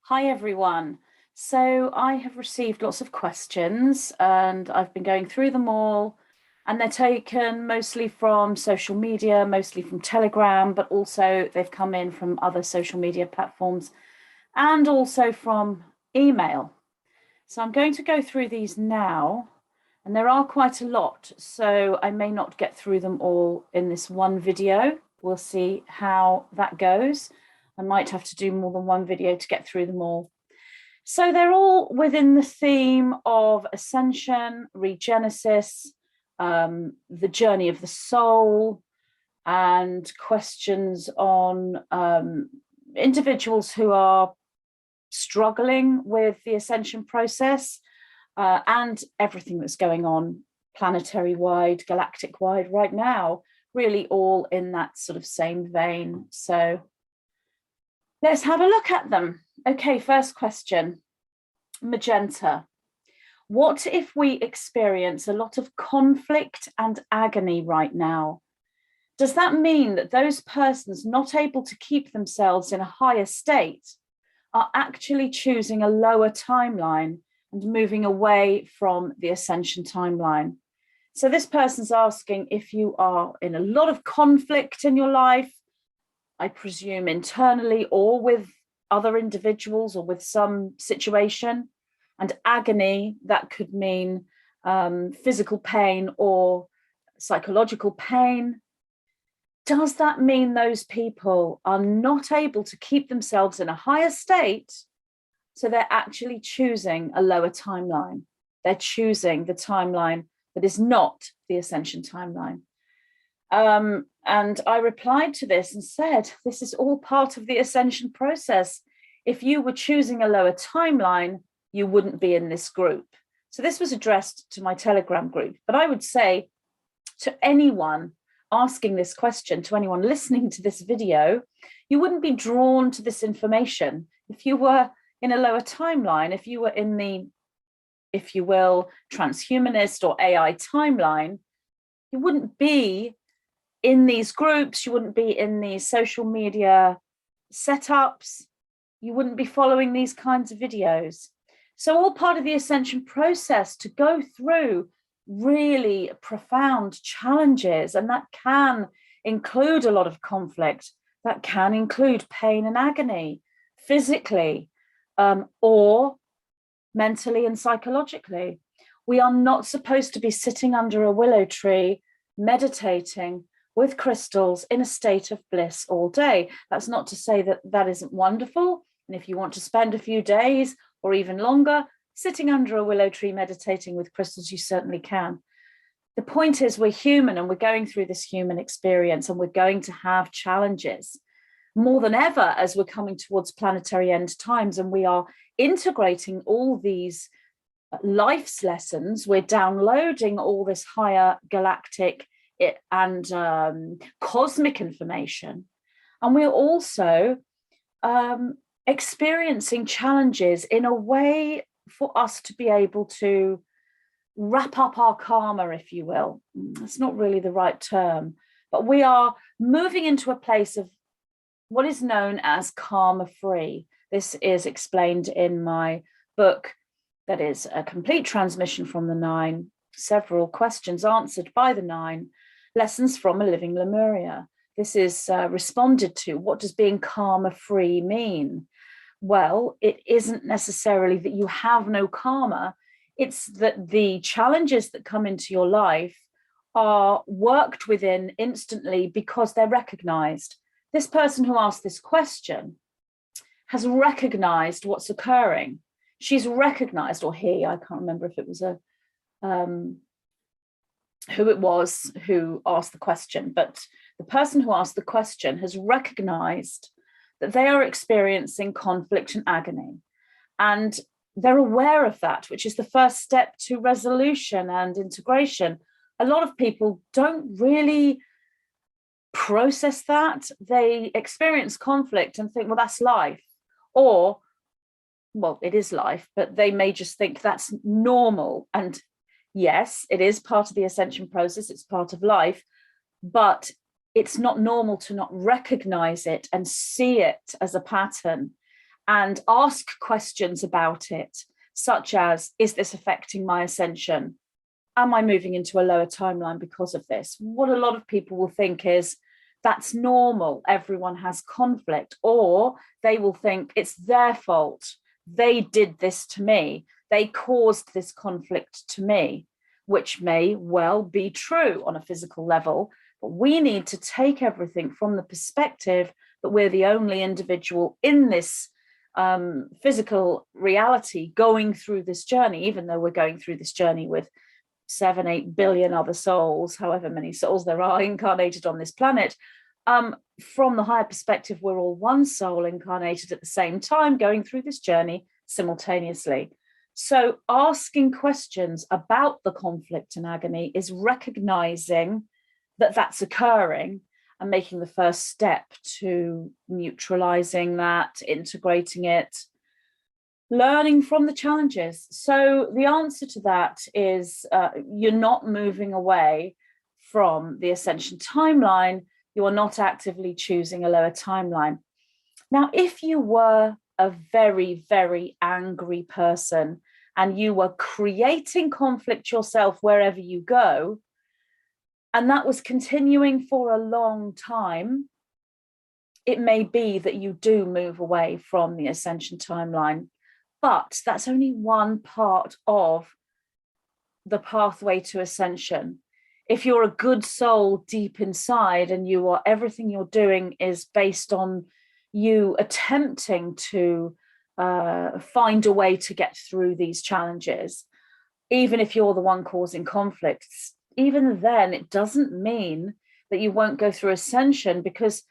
Hi, everyone. So I have received lots of questions and I've been going through them all, and they're taken mostly from social media, mostly from Telegram, but also they've come in from other social media platforms and also from email. So I'm going to go through these now, and there are quite a lot, so I may not get through them all in this one video. We'll see how that goes. I might have to do more than one video to get through them all. So they're all within the theme of ascension, regenesis, the journey of the soul, and questions on individuals who are struggling with the ascension process and everything that's going on planetary wide, galactic wide right now, really all in that sort of same vein. So let's have a look at them. Okay, first question, Magenta. What if we experience a lot of conflict and agony right now? Does that mean that those persons not able to keep themselves in a higher state are actually choosing a lower timeline and moving away from the ascension timeline? So this person's asking if you are in a lot of conflict in your life, I presume internally or with other individuals or with some situation, and agony, that could mean physical pain or psychological pain. Does that mean those people are not able to keep themselves in a higher state? So they're actually choosing a lower timeline. They're choosing the timeline that is not the ascension timeline. And I replied to this and said, this is all part of the ascension process. If you were choosing a lower timeline, you wouldn't be in this group. So this was addressed to my Telegram group, but I would say to anyone asking this question, to anyone listening to this video, you wouldn't be drawn to this information if you were in a lower timeline, if you were in the, if you will, transhumanist or AI timeline. You wouldn't be in these groups, you wouldn't be in these social media setups, you wouldn't be following these kinds of videos. So all part of the ascension process to go through really profound challenges, and that can include a lot of conflict, that can include pain and agony, physically or mentally and psychologically. We are not supposed to be sitting under a willow tree, meditating with crystals in a state of bliss all day. That's not to say that that isn't wonderful. And if you want to spend a few days or even longer sitting under a willow tree meditating with crystals, you certainly can. The point is, we're human and we're going through this human experience, and we're going to have challenges more than ever as we're coming towards planetary end times, and we are integrating all these life's lessons. We're downloading all this higher galactic and cosmic information, and we're also experiencing challenges in a way for us to be able to wrap up our karma, if you will. That's not really the right term, but we are moving into a place of what is known as karma free. This is explained in my book, that is a complete transmission from the nine, several questions answered by the nine, lessons from a living Lemuria. This is responded to. What does being karma free mean? Well, it isn't necessarily that you have no karma. It's that the challenges that come into your life are worked within instantly because they're recognized. This person who asked this question has recognized what's occurring. She's recognized, or he, I can't remember if it was a who it was who asked the question, but the person who asked the question has recognized that they are experiencing conflict and agony. And they're aware of that, which is the first step to resolution and integration. A lot of people don't really process that. They experience conflict and think, well, that's life. Or, well, it is life, but they may just think that's normal. And yes, it is part of the ascension process, it's part of life, but it's not normal to not recognize it and see it as a pattern and ask questions about it, such as, is this affecting my ascension? Am I moving into a lower timeline because of this? What a lot of people will think is, that's normal, everyone has conflict, or they will think it's their fault. They did this to me. They caused this conflict to me, which may well be true on a physical level, but we need to take everything from the perspective that we're the only individual in this physical reality going through this journey, even though we're going through this journey with 7-8 billion other souls, however many souls there are incarnated on this planet. From the higher perspective, we're all one soul incarnated at the same time, going through this journey simultaneously. So asking questions about the conflict and agony is recognizing that that's occurring and making the first step to neutralizing that, integrating it, learning from the challenges. So the answer to that is you're not moving away from the Ascension timeline. You are not actively choosing a lower timeline. Now, if you were a very, very angry person and you were creating conflict yourself wherever you go, and that was continuing for a long time, it may be that you do move away from the Ascension timeline. But that's only one part of the pathway to ascension. If you're a good soul deep inside and everything you're doing is based on you attempting to find a way to get through these challenges, even if you're the one causing conflicts, even then it doesn't mean that you won't go through ascension, because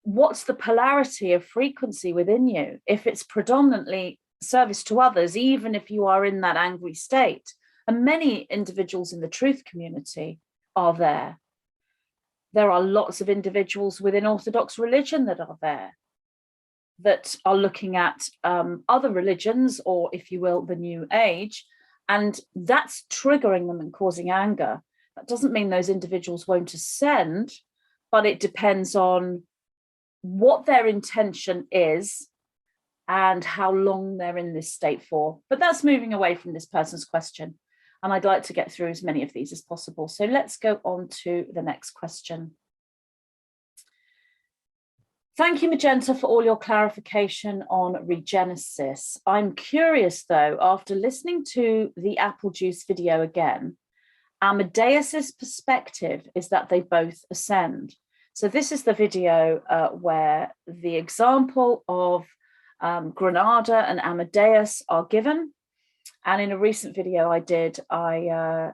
what's the polarity of frequency within you? If it's predominantly service to others, even if you are in that angry state, and many individuals in the truth community are there. There are lots of individuals within Orthodox religion that are there, that are looking at other religions, or if you will, the New Age, and that's triggering them and causing anger. That doesn't mean those individuals won't ascend, but it depends on what their intention is and how long they're in this state for. But that's moving away from this person's question. And I'd like to get through as many of these as possible. So let's go on to the next question. Thank you, Magenta, for all your clarification on regenesis. I'm curious, though, after listening to the apple juice video again, Amadeus's perspective is that they both ascend. So this is the video where the example of Granada and Amadeus are given. And in a recent video I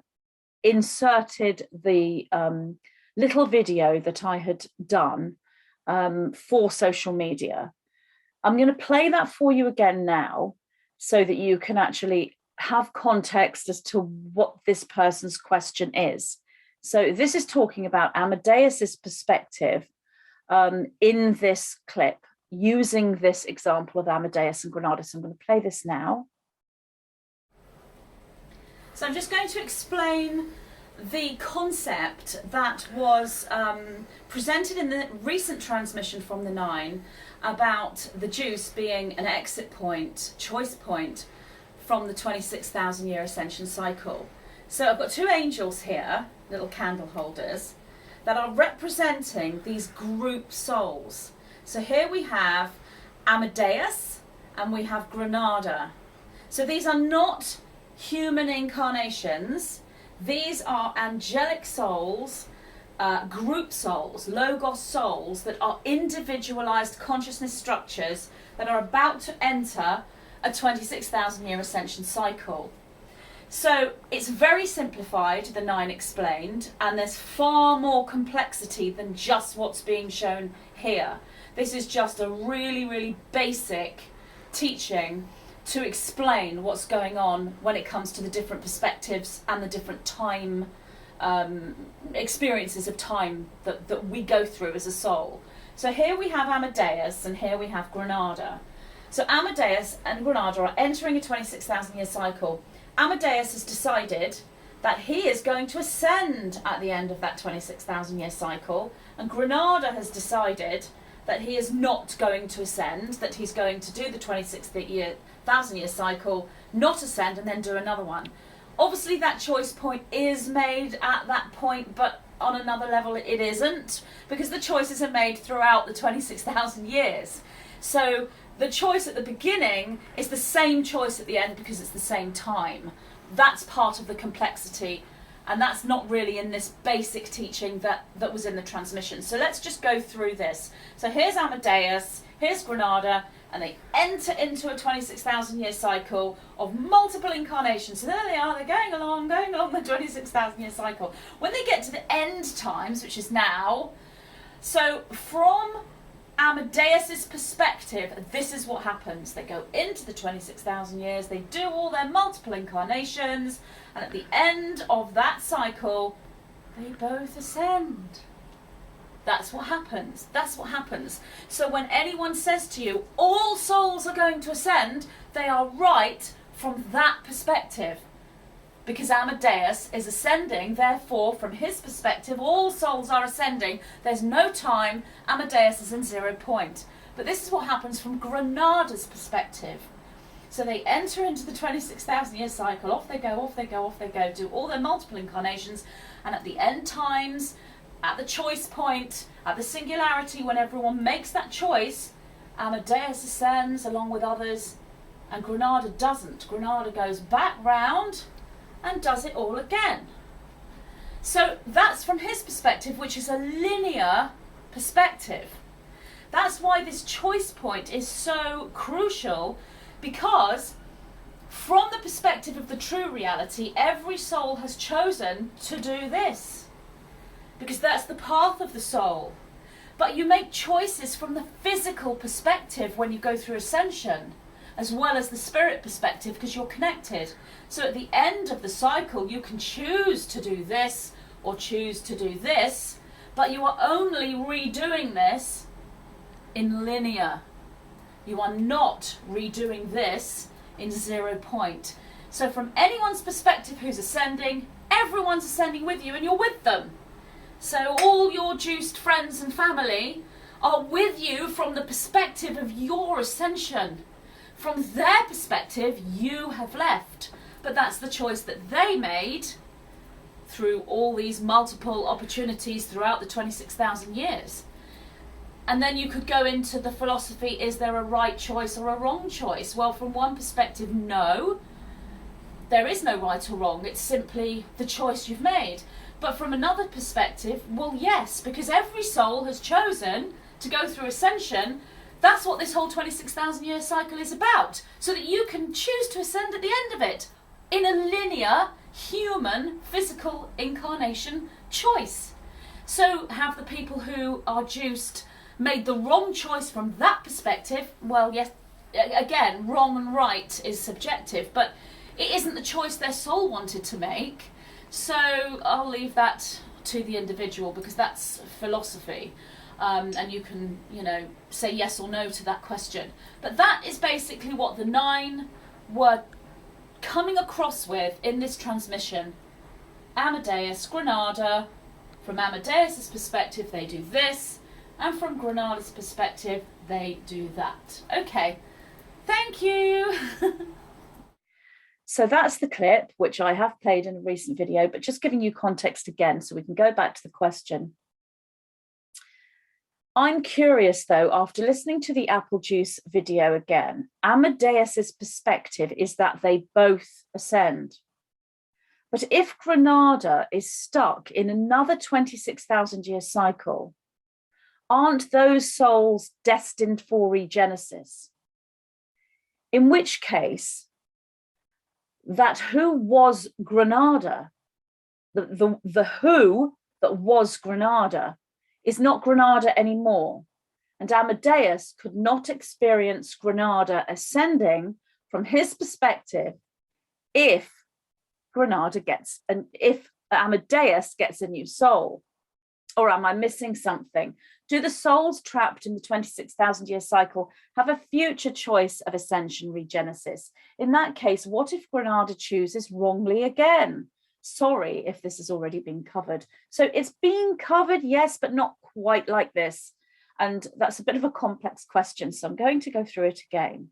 inserted the little video that I had done for social media. I'm going to play that for you again now so that you can actually have context as to what this person's question is. So this is talking about Amadeus's perspective in this clip, using this example of Amadeus and Granada. So I'm going to play this now. So I'm just going to explain the concept that was presented in the recent transmission from the Nine about the juice being an exit point, choice point from the 26,000 year ascension cycle. So I've got two angels here, little candle holders, that are representing these group souls. So here we have Amadeus and we have Granada. So these are not human incarnations. These are angelic souls, group souls, logos souls that are individualized consciousness structures that are about to enter a 26,000 year ascension cycle. So it's very simplified, the Nine explained, and there's far more complexity than just what's being shown here. This is just a really, really basic teaching to explain what's going on when it comes to the different perspectives and the different time experiences of time that we go through as a soul. So here we have Amadeus and here we have Granada. So Amadeus and Granada are entering a 26,000 year cycle. Amadeus has decided that he is going to ascend at the end of that 26,000 year cycle, and Granada has decided that he is not going to ascend, that he's going to do the 26,000-year cycle, not ascend, and then do another one. Obviously, that choice point is made at that point, but on another level it isn't, because the choices are made throughout the 26,000 years. So the choice at the beginning is the same choice at the end because it's the same time. That's part of the complexity, and that's not really in this basic teaching that was in the transmission. So let's just go through this. So here's Amadeus, here's Granada, and they enter into a 26,000 year cycle of multiple incarnations. So there they are, they're going along the 26,000 year cycle. When they get to the end times, which is now, so from Amadeus's perspective, this is what happens. They go into the 26,000 years, they do all their multiple incarnations, and at the end of that cycle, they both ascend. That's what happens. That's what happens. So when anyone says to you, all souls are going to ascend, they are right from that perspective. Because Amadeus is ascending, therefore, from his perspective, all souls are ascending. There's no time. Amadeus is in 0 point. But this is what happens from Granada's perspective. So they enter into the 26,000 year cycle. Off they go, off they go, off they go. Do all their multiple incarnations. And at the end times, at the choice point, at the singularity, when everyone makes that choice, Amadeus ascends along with others. And Granada doesn't. Granada goes back round and does it all again. So that's from his perspective, which is a linear perspective. That's why this choice point is so crucial, because from the perspective of the true reality, every soul has chosen to do this, because that's the path of the soul. But you make choices from the physical perspective when you go through ascension, as well as the spirit perspective, because you're connected. So at the end of the cycle, you can choose to do this or choose to do this, but you are only redoing this in linear. You are not redoing this in 0 point. So from anyone's perspective who's ascending, everyone's ascending with you and you're with them. So all your juiced friends and family are with you from the perspective of your ascension. From their perspective, you have left. But that's the choice that they made through all these multiple opportunities throughout the 26,000 years. And then you could go into the philosophy, is there a right choice or a wrong choice? Well, from one perspective, no. There is no right or wrong. It's simply the choice you've made. But from another perspective, well, yes, because every soul has chosen to go through ascension. That's what this whole 26,000 year cycle is about, so that you can choose to ascend at the end of it in a linear, human, physical incarnation choice. So have the people who are juiced made the wrong choice from that perspective? Well, yes, again, wrong and right is subjective, but it isn't the choice their soul wanted to make. So I'll leave that to the individual, because that's philosophy. And you can, say yes or no to that question. But that is basically what the 9 were coming across with in this transmission. Amadeus, Granada. From Amadeus's perspective, they do this. And from Granada's perspective, they do that. Okay, thank you. So that's the clip, which I have played in a recent video, but just giving you context again so we can go back to the question. I'm curious, though, after listening to the apple juice video again, Amadeus's perspective is that they both ascend. But if Granada is stuck in another 26,000 year cycle, aren't those souls destined for regenesis? In which case, that who was Granada, the who that was Granada, is not Granada anymore. And Amadeus could not experience Granada ascending from his perspective if if Amadeus gets a new soul. Or am I missing something? Do the souls trapped in the 26,000 year cycle have a future choice of ascension regenesis? In that case, what if Granada chooses wrongly again? Sorry if this has already been covered. So it's being covered, yes, but not quite like this. And that's a bit of a complex question, so I'm going to go through it again.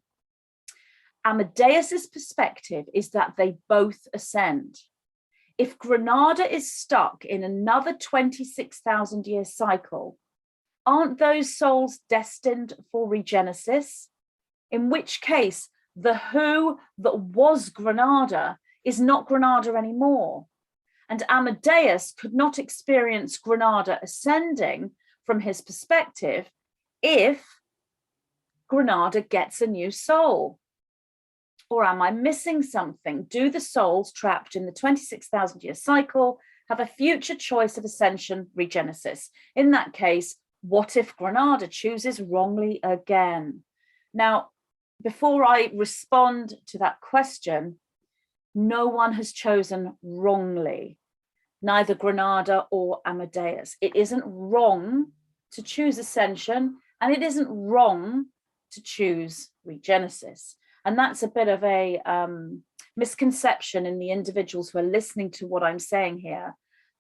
Amadeus's perspective is that they both ascend. If Granada is stuck in another 26,000 year cycle, aren't those souls destined for regenesis? In which case, the who that was Granada is not Granada anymore. And Amadeus could not experience Granada ascending from his perspective if Granada gets a new soul. Or am I missing something? Do the souls trapped in the 26,000 year cycle have a future choice of ascension regenesis? In that case, what if Granada chooses wrongly again? Now, before I respond to that question, no one has chosen wrongly, neither Granada or Amadeus. It isn't wrong to choose ascension, and it isn't wrong to choose regenesis. And that's a bit of a misconception in the individuals who are listening to what I'm saying here.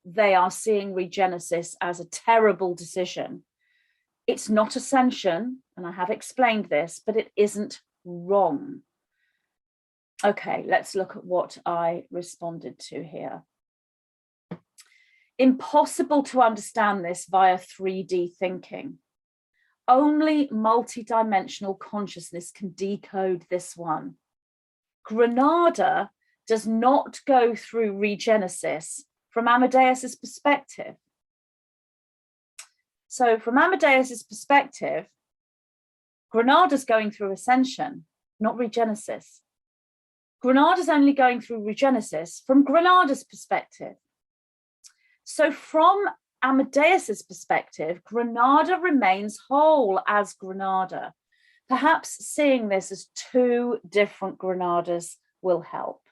They are seeing regenesis as a terrible decision. It's not ascension, and I have explained this, but it isn't wrong. Okay, let's look at what I responded to here. Impossible to understand this via 3D thinking. Only multidimensional consciousness can decode this one. Granada does not go through regenesis from Amadeus's perspective. So from Amadeus's perspective, Granada's going through ascension, not regenesis. Granada's only going through regenesis from Granada's perspective. So from Amadeus's perspective, Granada remains whole as Granada. Perhaps seeing this as two different Granadas will help.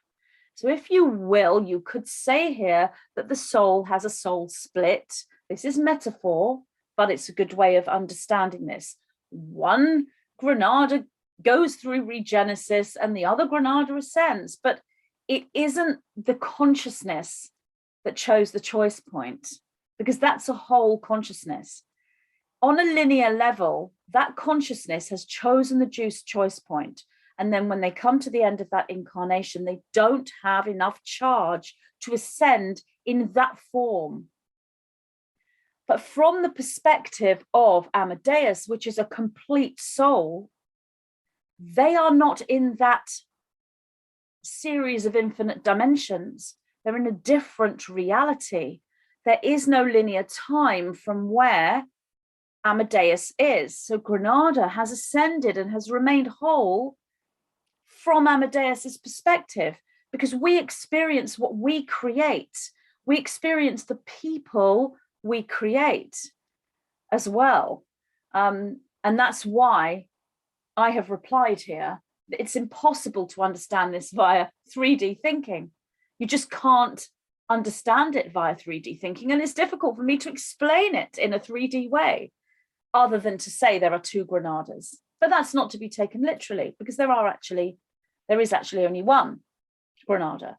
So if you will, you could say here that the soul has a soul split. This is metaphor, but it's a good way of understanding this. One Granada goes through regenesis and the other Granada ascends, but it isn't the consciousness that chose the choice point, because that's a whole consciousness. On a linear level, that consciousness has chosen the juice choice point. And then when they come to the end of that incarnation, they don't have enough charge to ascend in that form. But from the perspective of Amadeus, which is a complete soul, they are not in that series of infinite dimensions. They're in a different reality. There is no linear time from where Amadeus is. So Granada has ascended and has remained whole from Amadeus's perspective, because we experience what we create. We experience the people we create as well. And that's why I have replied here that it's impossible to understand this via 3D thinking. You just can't understand it via 3D thinking, and it's difficult for me to explain it in a 3D way, other than to say there are two Granadas. But that's not to be taken literally, because there is actually only one Granada.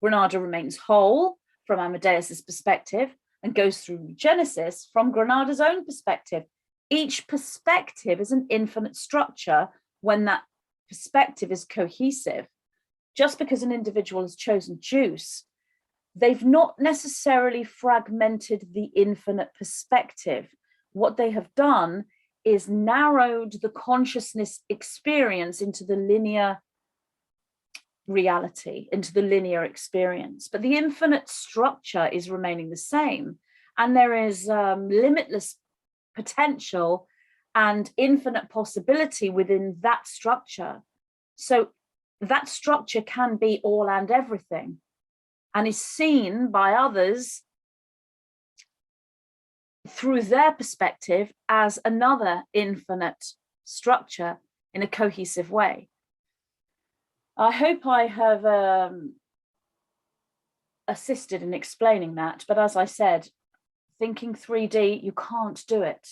Granada remains whole from Amadeus's perspective and goes through Genesis from Granada's own perspective. Each perspective is an infinite structure when that perspective is cohesive. Just because an individual has chosen juice, they've not necessarily fragmented the infinite perspective. What they have done is narrowed the consciousness experience into the linear reality, into the linear experience. But the infinite structure is remaining the same. And there is limitless potential and infinite possibility within that structure. So that structure can be all and everything, and is seen by others through their perspective as another infinite structure in a cohesive way. I hope I have assisted in explaining that, but as I said, thinking 3D, you can't do it.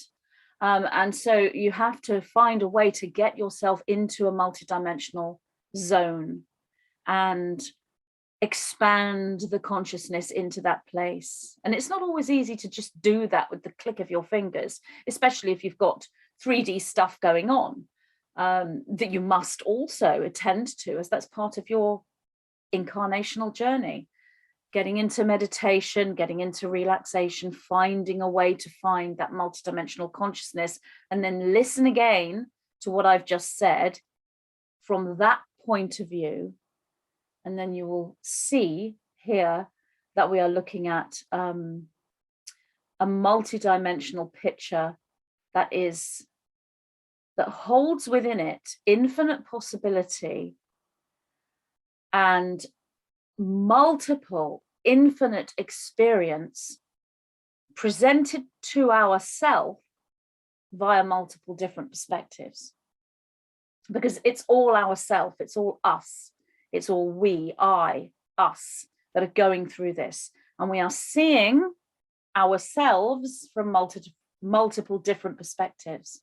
And so you have to find a way to get yourself into a multidimensional zone. And expand the consciousness into that place. And it's not always easy to just do that with the click of your fingers, especially if you've got 3D stuff going on that you must also attend to, as that's part of your incarnational journey. Getting into meditation, getting into relaxation, finding a way to find that multidimensional consciousness, and then listen again to what I've just said from that point of view. And then you will see here that we are looking at a multidimensional picture that holds within it infinite possibility and multiple infinite experience presented to ourselves via multiple different perspectives, because it's all ourself, it's all us, it's all we, I, us, that are going through this, and we are seeing ourselves from multiple different perspectives.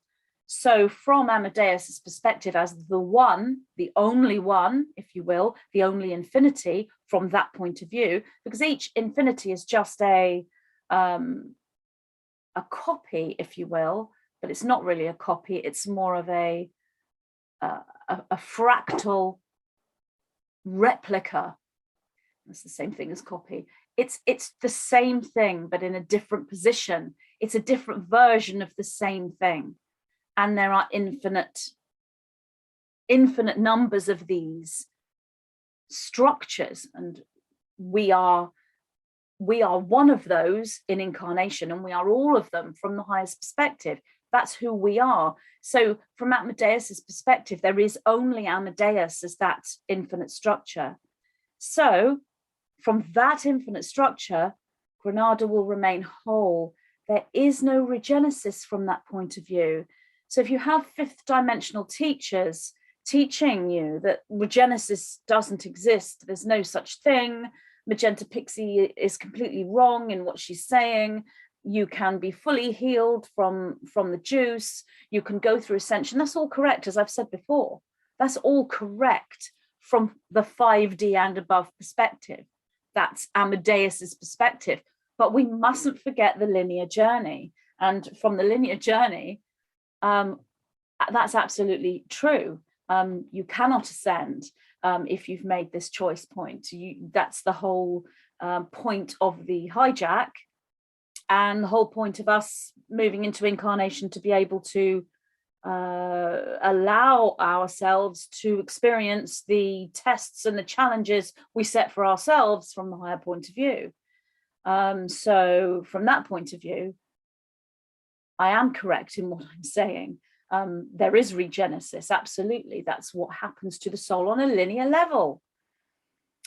So from Amadeus's perspective as the one, the only one, if you will, the only infinity, from that point of view, because each infinity is just a copy, if you will, but it's not really a copy, it's more of a fractal replica. That's the same thing as copy. It's the same thing, but in a different position. It's a different version of the same thing. And there are infinite numbers of these structures. And we are one of those in incarnation, and we are all of them from the highest perspective. That's who we are. So from Amadeus's perspective, there is only Amadeus as that infinite structure. So from that infinite structure, Granada will remain whole. There is no regenesis from that point of view. So if you have fifth dimensional teachers teaching you that regenesis doesn't exist, there's no such thing, Magenta Pixie is completely wrong in what she's saying, you can be fully healed from the juice, you can go through ascension, that's all correct, as I've said before. That's all correct from the 5D and above perspective. That's Amadeus's perspective. But we mustn't forget the linear journey. And from the linear journey, that's absolutely true. You cannot ascend if you've made this choice point. That's the whole point of the hijack, and the whole point of us moving into incarnation, to be able to allow ourselves to experience the tests and the challenges we set for ourselves from the higher point of view. So from that point of view, I am correct in what I'm saying. There is regenesis, absolutely. That's what happens to the soul on a linear level.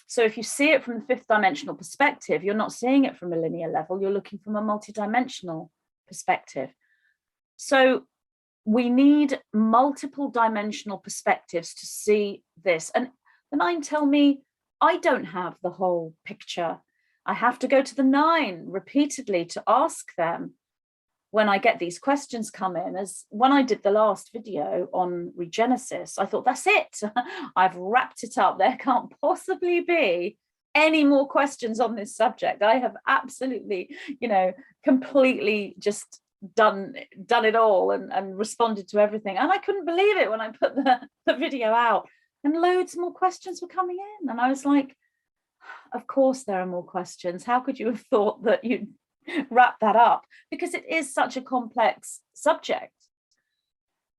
So if you see it from the fifth dimensional perspective, you're not seeing it from a linear level, you're looking from a multidimensional perspective. So we need multiple dimensional perspectives to see this. And the nine tell me I don't have the whole picture. I have to go to the nine repeatedly to ask them when I get these questions come in. As when I did the last video on regenesis, I thought, that's it. I've wrapped it up. There can't possibly be any more questions on this subject. I have absolutely, completely just done it all and responded to everything. And I couldn't believe it when I put the video out, and loads more questions were coming in. And I was like, of course there are more questions. How could you have thought that you'd wrap that up? Because it is such a complex subject.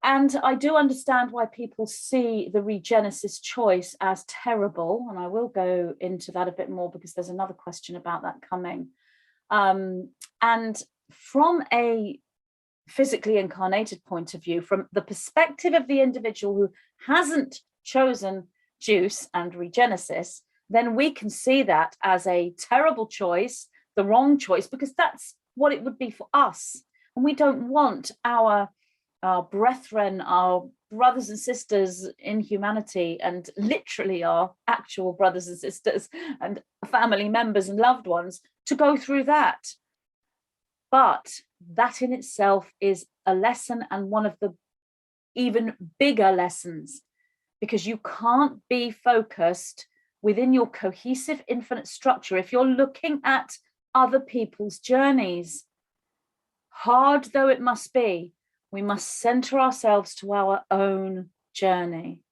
And I do understand why people see the regenesis choice as terrible. And I will go into that a bit more, because there's another question about that coming. And from a physically incarnated point of view, from the perspective of the individual who hasn't chosen juice and regenesis, then we can see that as a terrible choice, the wrong choice, because that's what it would be for us. And we don't want our brethren, our brothers and sisters in humanity, and literally our actual brothers and sisters and family members and loved ones, to go through that. But that in itself is a lesson, and one of the even bigger lessons, because you can't be focused within your cohesive infinite structure, if you're looking at other people's journeys, hard though it must be, we must center ourselves to our own journey.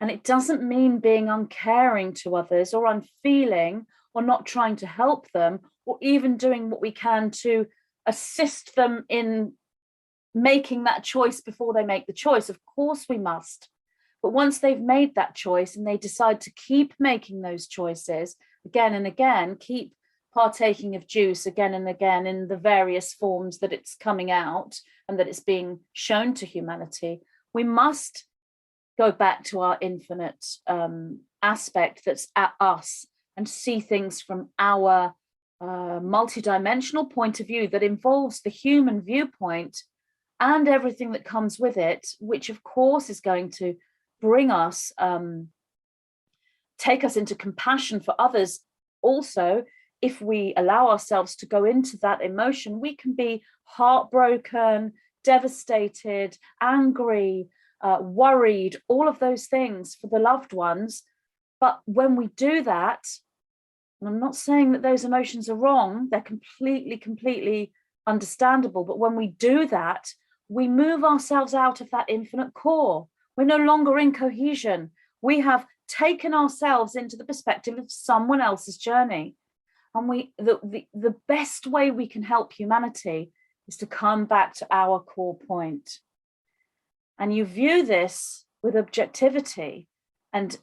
And it doesn't mean being uncaring to others or unfeeling or not trying to help them or even doing what we can to assist them in making that choice before they make the choice. Of course we must. But once they've made that choice and they decide to keep making those choices again and again, keep partaking of juice again and again in the various forms that it's coming out and that it's being shown to humanity, we must go back to our infinite aspect that's at us and see things from our multidimensional point of view that involves the human viewpoint and everything that comes with it, which of course is going to bring us, take us into compassion for others. Also, if we allow ourselves to go into that emotion, we can be heartbroken, devastated, angry, worried, all of those things for the loved ones. But when we do that, and I'm not saying that those emotions are wrong, they're completely understandable. But when we do that, we move ourselves out of that infinite core. We're no longer in cohesion. We have taken ourselves into the perspective of someone else's journey. And the best way we can help humanity is to come back to our core point. And you view this with objectivity and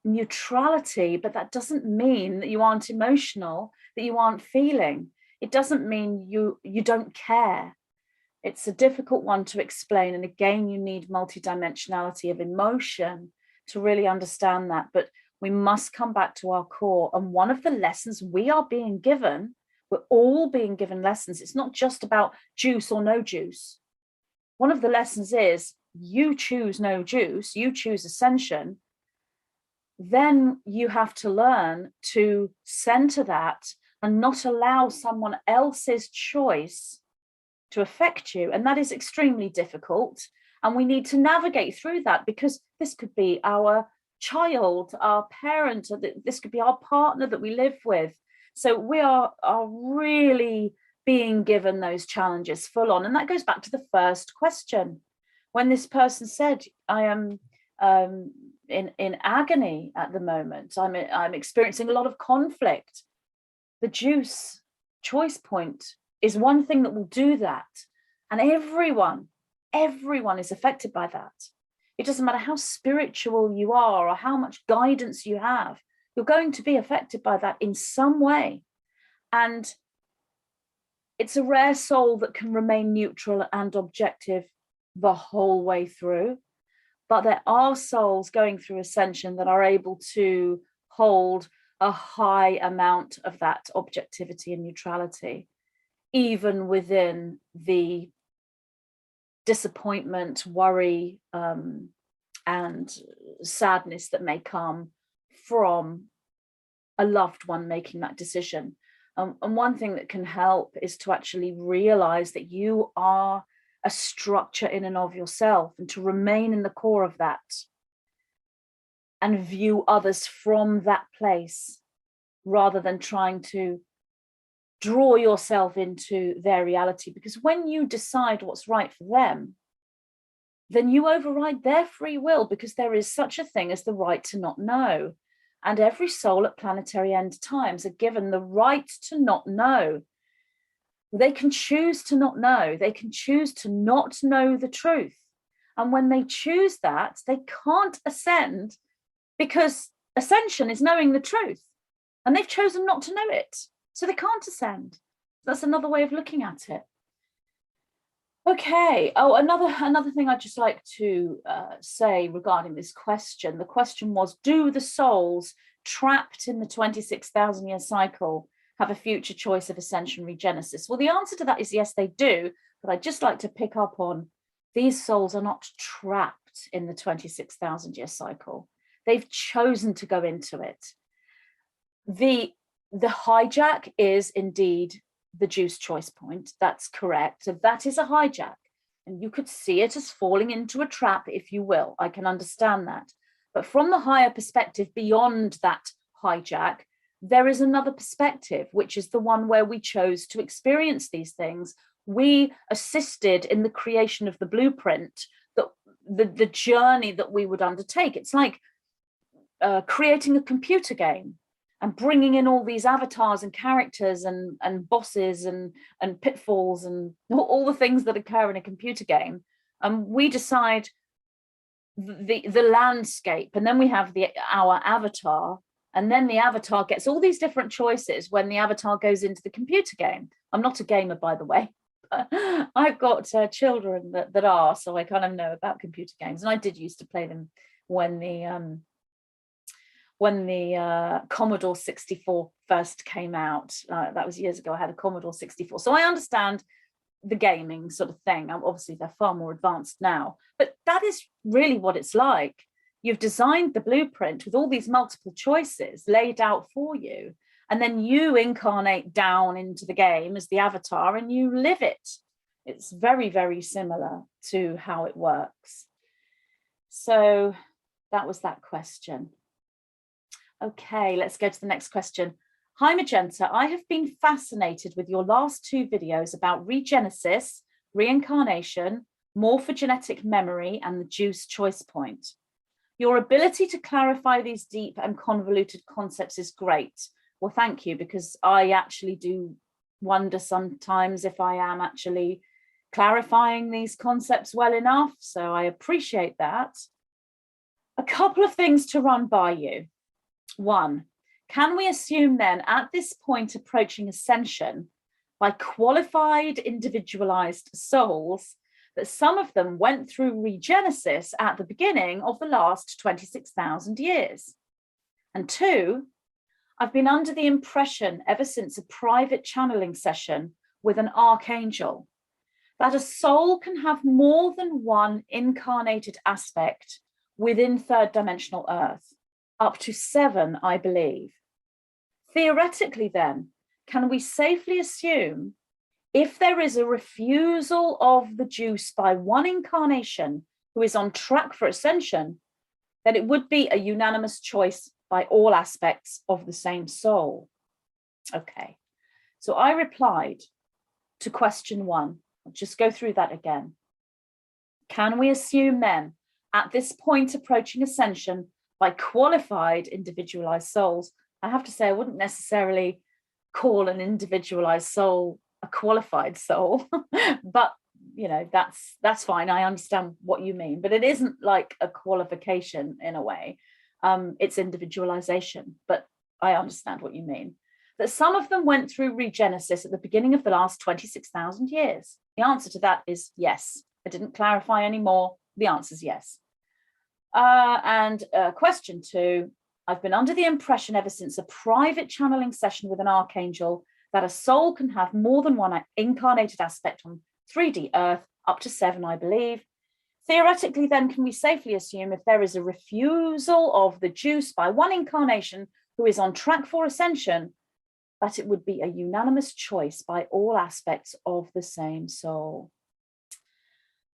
neutrality, but that doesn't mean that you aren't emotional, that you aren't feeling. It doesn't mean you don't care. It's a difficult one to explain. And again, you need multidimensionality of emotion to really understand that. But we must come back to our core. And one of the lessons we are being given, we're all being given lessons. It's not just about juice or no juice. One of the lessons is you choose no juice, you choose ascension. Then you have to learn to center that and not allow someone else's choice to affect you. And that is extremely difficult. And we need to navigate through that, because this could be our child, our parent, or this could be our partner that we live with. So we are really being given those challenges full on. And that goes back to the first question. When this person said, I am in agony at the moment, I'm experiencing a lot of conflict. The juice choice point is one thing that will do that. And everyone is affected by that. It doesn't matter how spiritual you are or how much guidance you have, you're going to be affected by that in some way. And it's a rare soul that can remain neutral and objective the whole way through. But there are souls going through ascension that are able to hold a high amount of that objectivity and neutrality, even within the disappointment, worry, and sadness that may come from a loved one making that decision. And one thing that can help is to actually realize that you are a structure in and of yourself, and to remain in the core of that and view others from that place, rather than trying to draw yourself into their reality. Because when you decide what's right for them, then you override their free will, because there is such a thing as the right to not know. And every soul at planetary end times are given the right to not know. They can choose to not know. They can choose to not know the truth. And when they choose that, they can't ascend, because ascension is knowing the truth. And they've chosen not to know it. So they can't ascend. That's another way of looking at it. Okay. Oh, another thing I'd just like to say regarding this question. The question was, do the souls trapped in the 26,000 year cycle have a future choice of ascension regenesis? Well, the answer to that is yes, they do. But I'd just like to pick up on, these souls are not trapped in the 26,000 year cycle. They've chosen to go into it. The hijack is indeed the juice choice point. That's correct. So that is a hijack. And you could see it as falling into a trap, if you will. I can understand that. But from the higher perspective beyond that hijack, there is another perspective, which is the one where we chose to experience these things. We assisted in the creation of the blueprint, the journey that we would undertake. It's like creating a computer game and bringing in all these avatars and characters and bosses and pitfalls and all the things that occur in a computer game. We decide the landscape, and then we have our avatar, and then the avatar gets all these different choices when the avatar goes into the computer game. I'm not a gamer, by the way. I've got children that are, so I kind of know about computer games, and I did used to play them when the Commodore 64 first came out. That was years ago. I had a Commodore 64, so I understand the gaming sort of thing. Obviously, they're far more advanced now, but that is really what it's like. You've designed the blueprint with all these multiple choices laid out for you, and then you incarnate down into the game as the avatar and you live it. It's very, very similar to how it works. So that was that question. Okay, let's go to the next question. Hi, Magenta. I have been fascinated with your last two videos about regenesis, reincarnation, morphogenetic memory, and the juice choice point. Your ability to clarify these deep and convoluted concepts is great. Well, thank you, because I actually do wonder sometimes if I am actually clarifying these concepts well enough. So I appreciate that. A couple of things to run by you. One, can we assume then at this point approaching ascension by qualified individualized souls that some of them went through regenesis at the beginning of the last 26,000 years? And two, I've been under the impression ever since a private channeling session with an archangel that a soul can have more than one incarnated aspect within third dimensional Earth, up to 7, I believe. Theoretically, then, can we safely assume if there is a refusal of the juice by one incarnation who is on track for ascension, then it would be a unanimous choice by all aspects of the same soul? Okay, so I replied to question 1. I'll just go through that again. Can we assume then, at this point approaching ascension by qualified individualized souls? I have to say, I wouldn't necessarily call an individualized soul a qualified soul, but you know, that's fine. I understand what you mean, but it isn't like a qualification in a way. It's individualization, but I understand what you mean. That some of them went through regenesis at the beginning of the last 26,000 years. The answer to that is yes. I didn't clarify any more. The answer is yes. And question 2, I've been under the impression ever since a private channeling session with an archangel that a soul can have more than one incarnated aspect on 3D Earth, up to 7, I believe. Theoretically, then, can we safely assume if there is a refusal of the juice by one incarnation who is on track for ascension, that it would be a unanimous choice by all aspects of the same soul?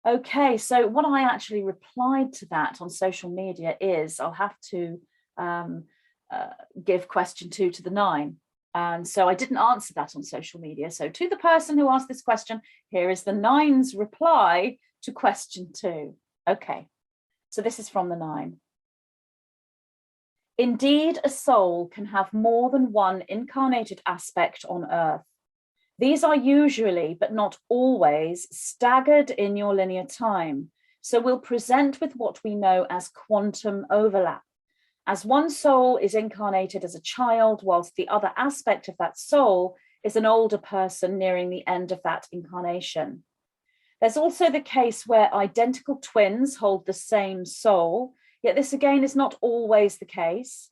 Okay, so what I actually replied to that on social media is, I'll have to give question 2 to the 9. And so I didn't answer that on social media. So to the person who asked this question, here is the 9's reply to question 2. Okay, so this is from the 9. Indeed, a soul can have more than one incarnated aspect on Earth. These are usually, but not always, staggered in your linear time. So we'll present with what we know as quantum overlap. As one soul is incarnated as a child, whilst the other aspect of that soul is an older person nearing the end of that incarnation. There's also the case where identical twins hold the same soul, yet this again is not always the case.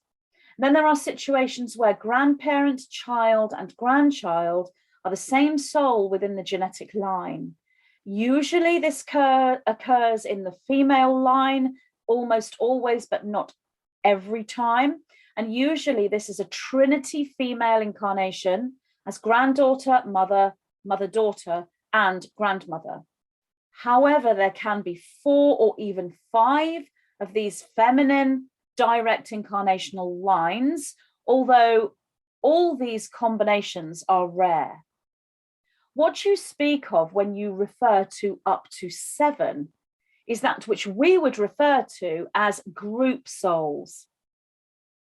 Then there are situations where grandparent, child, and grandchild are the same soul within the genetic line. Usually this occurs in the female line, almost always, but not every time. And usually this is a trinity female incarnation as granddaughter, mother, mother-daughter, and grandmother. However, there can be 4 or even 5 of these feminine direct incarnational lines, although all these combinations are rare. What you speak of when you refer to up to 7 is that which we would refer to as group souls.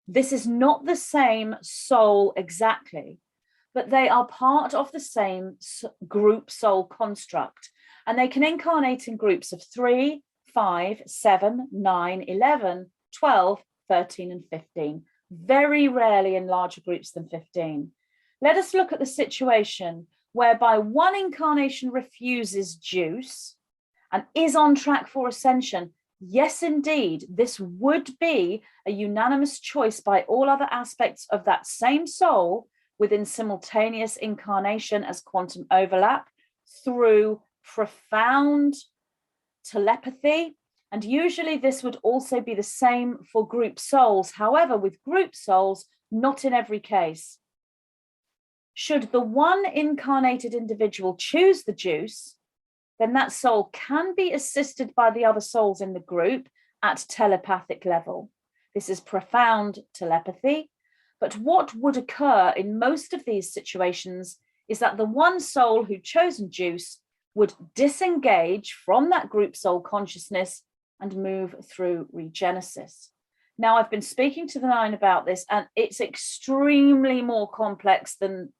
This is not the same soul exactly, but they are part of the same group soul construct, and they can incarnate in groups of 3, 5, 7, 9, 11, 12, 13, and 15. Very rarely in larger groups than 15. Let us look at the situation whereby one incarnation refuses juice and is on track for ascension. Yes, indeed, this would be a unanimous choice by all other aspects of that same soul within simultaneous incarnation as quantum overlap through profound telepathy. And usually this would also be the same for group souls. However, with group souls, not in every case. Should the one incarnated individual choose the juice, then that soul can be assisted by the other souls in the group at telepathic level. This is profound telepathy. But what would occur in most of these situations is that the one soul who'd chosen juice would disengage from that group soul consciousness and move through regenesis. Now, I've been speaking to the 9 about this, and it's extremely more complex than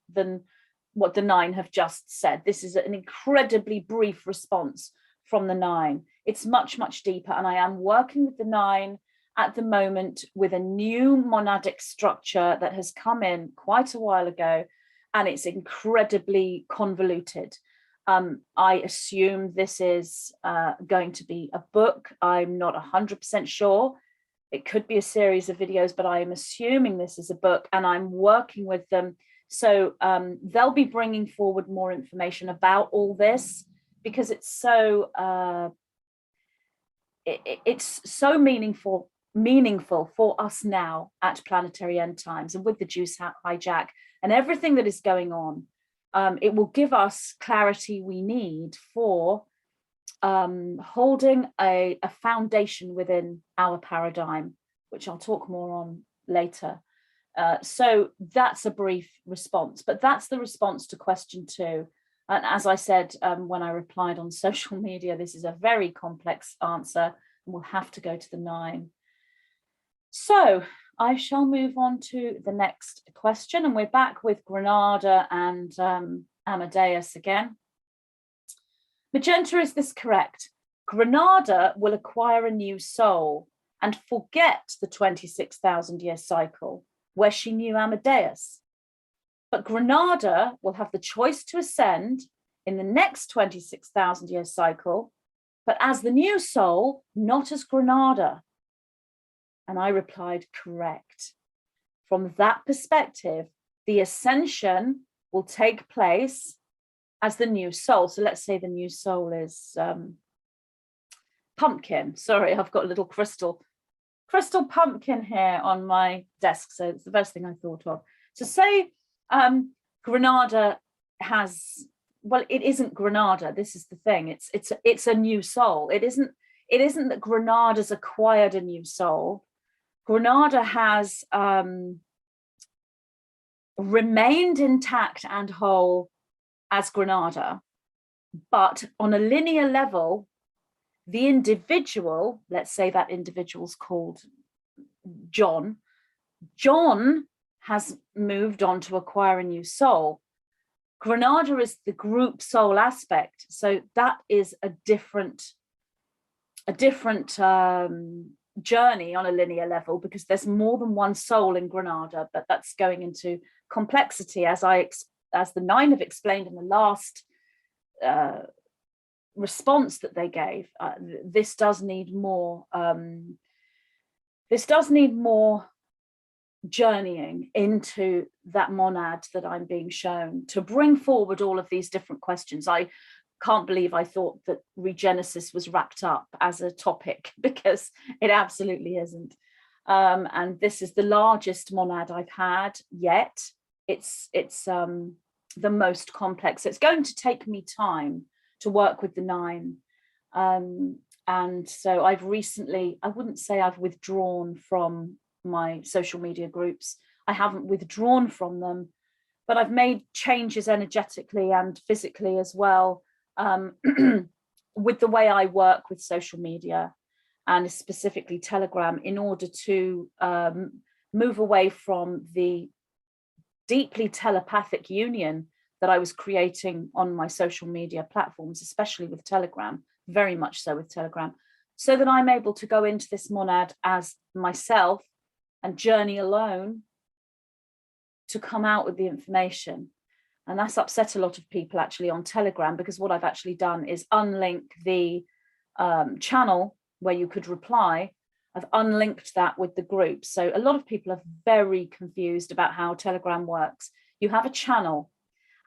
what the 9 have just said. This is an incredibly brief response from the 9. It's much, much deeper, and I am working with the 9 at the moment with a new monadic structure that has come in quite a while ago, and it's incredibly convoluted. I assume this is going to be a book. I'm not 100% sure. It could be a series of videos, but I am assuming this is a book, and I'm working with them. So they'll be bringing forward more information about all this, because it's so meaningful for us now at Planetary End Times, and with the juice hijack and everything that is going on. It will give us clarity we need for holding a foundation within our paradigm, which I'll talk more on later. So that's a brief response, but that's the response to question 2. And as I said, when I replied on social media, this is a very complex answer, and we'll have to go to the 9. So I shall move on to the next question, and we're back with Granada and Amadeus again. Magenta, is this correct? Granada will acquire a new soul and forget the 26,000-year cycle where she knew Amadeus. But Granada will have the choice to ascend in the next 26,000-year cycle, but as the new soul, not as Granada. And I replied, correct. From that perspective, the ascension will take place as the new soul. So let's say the new soul is pumpkin. Sorry, I've got a little crystal pumpkin here on my desk. So it's the first thing I thought of. So say Granada has, well, it isn't Granada. This is the thing. It's a new soul. It isn't that Granada's acquired a new soul. Granada has remained intact and whole as Granada, but on a linear level, the individual, let's say that individual's called John. John has moved on to acquire a new soul. Granada is the group soul aspect, so that is a different journey on a linear level, because there's more than one soul in Granada, but that's going into complexity, as the 9 have explained in the last response that they gave. This does need more journeying into that monad that I'm being shown to bring forward all of these different questions. I can't believe I thought that regenesis was wrapped up as a topic, because it absolutely isn't. And this is the largest monad I've had yet. It's the most complex. It's going to take me time to work with the 9. And so I've recently, I wouldn't say I've withdrawn from my social media groups. I haven't withdrawn from them, but I've made changes energetically and physically as well, with the way I work with social media and specifically Telegram, in order to move away from the deeply telepathic union that I was creating on my social media platforms, especially with Telegram, very much so with Telegram, so that I'm able to go into this monad as myself and journey alone to come out with the information. And that's upset a lot of people actually on Telegram, because what I've actually done is unlink the channel where you could reply. I've unlinked that with the group. So a lot of people are very confused about how Telegram works. You have a channel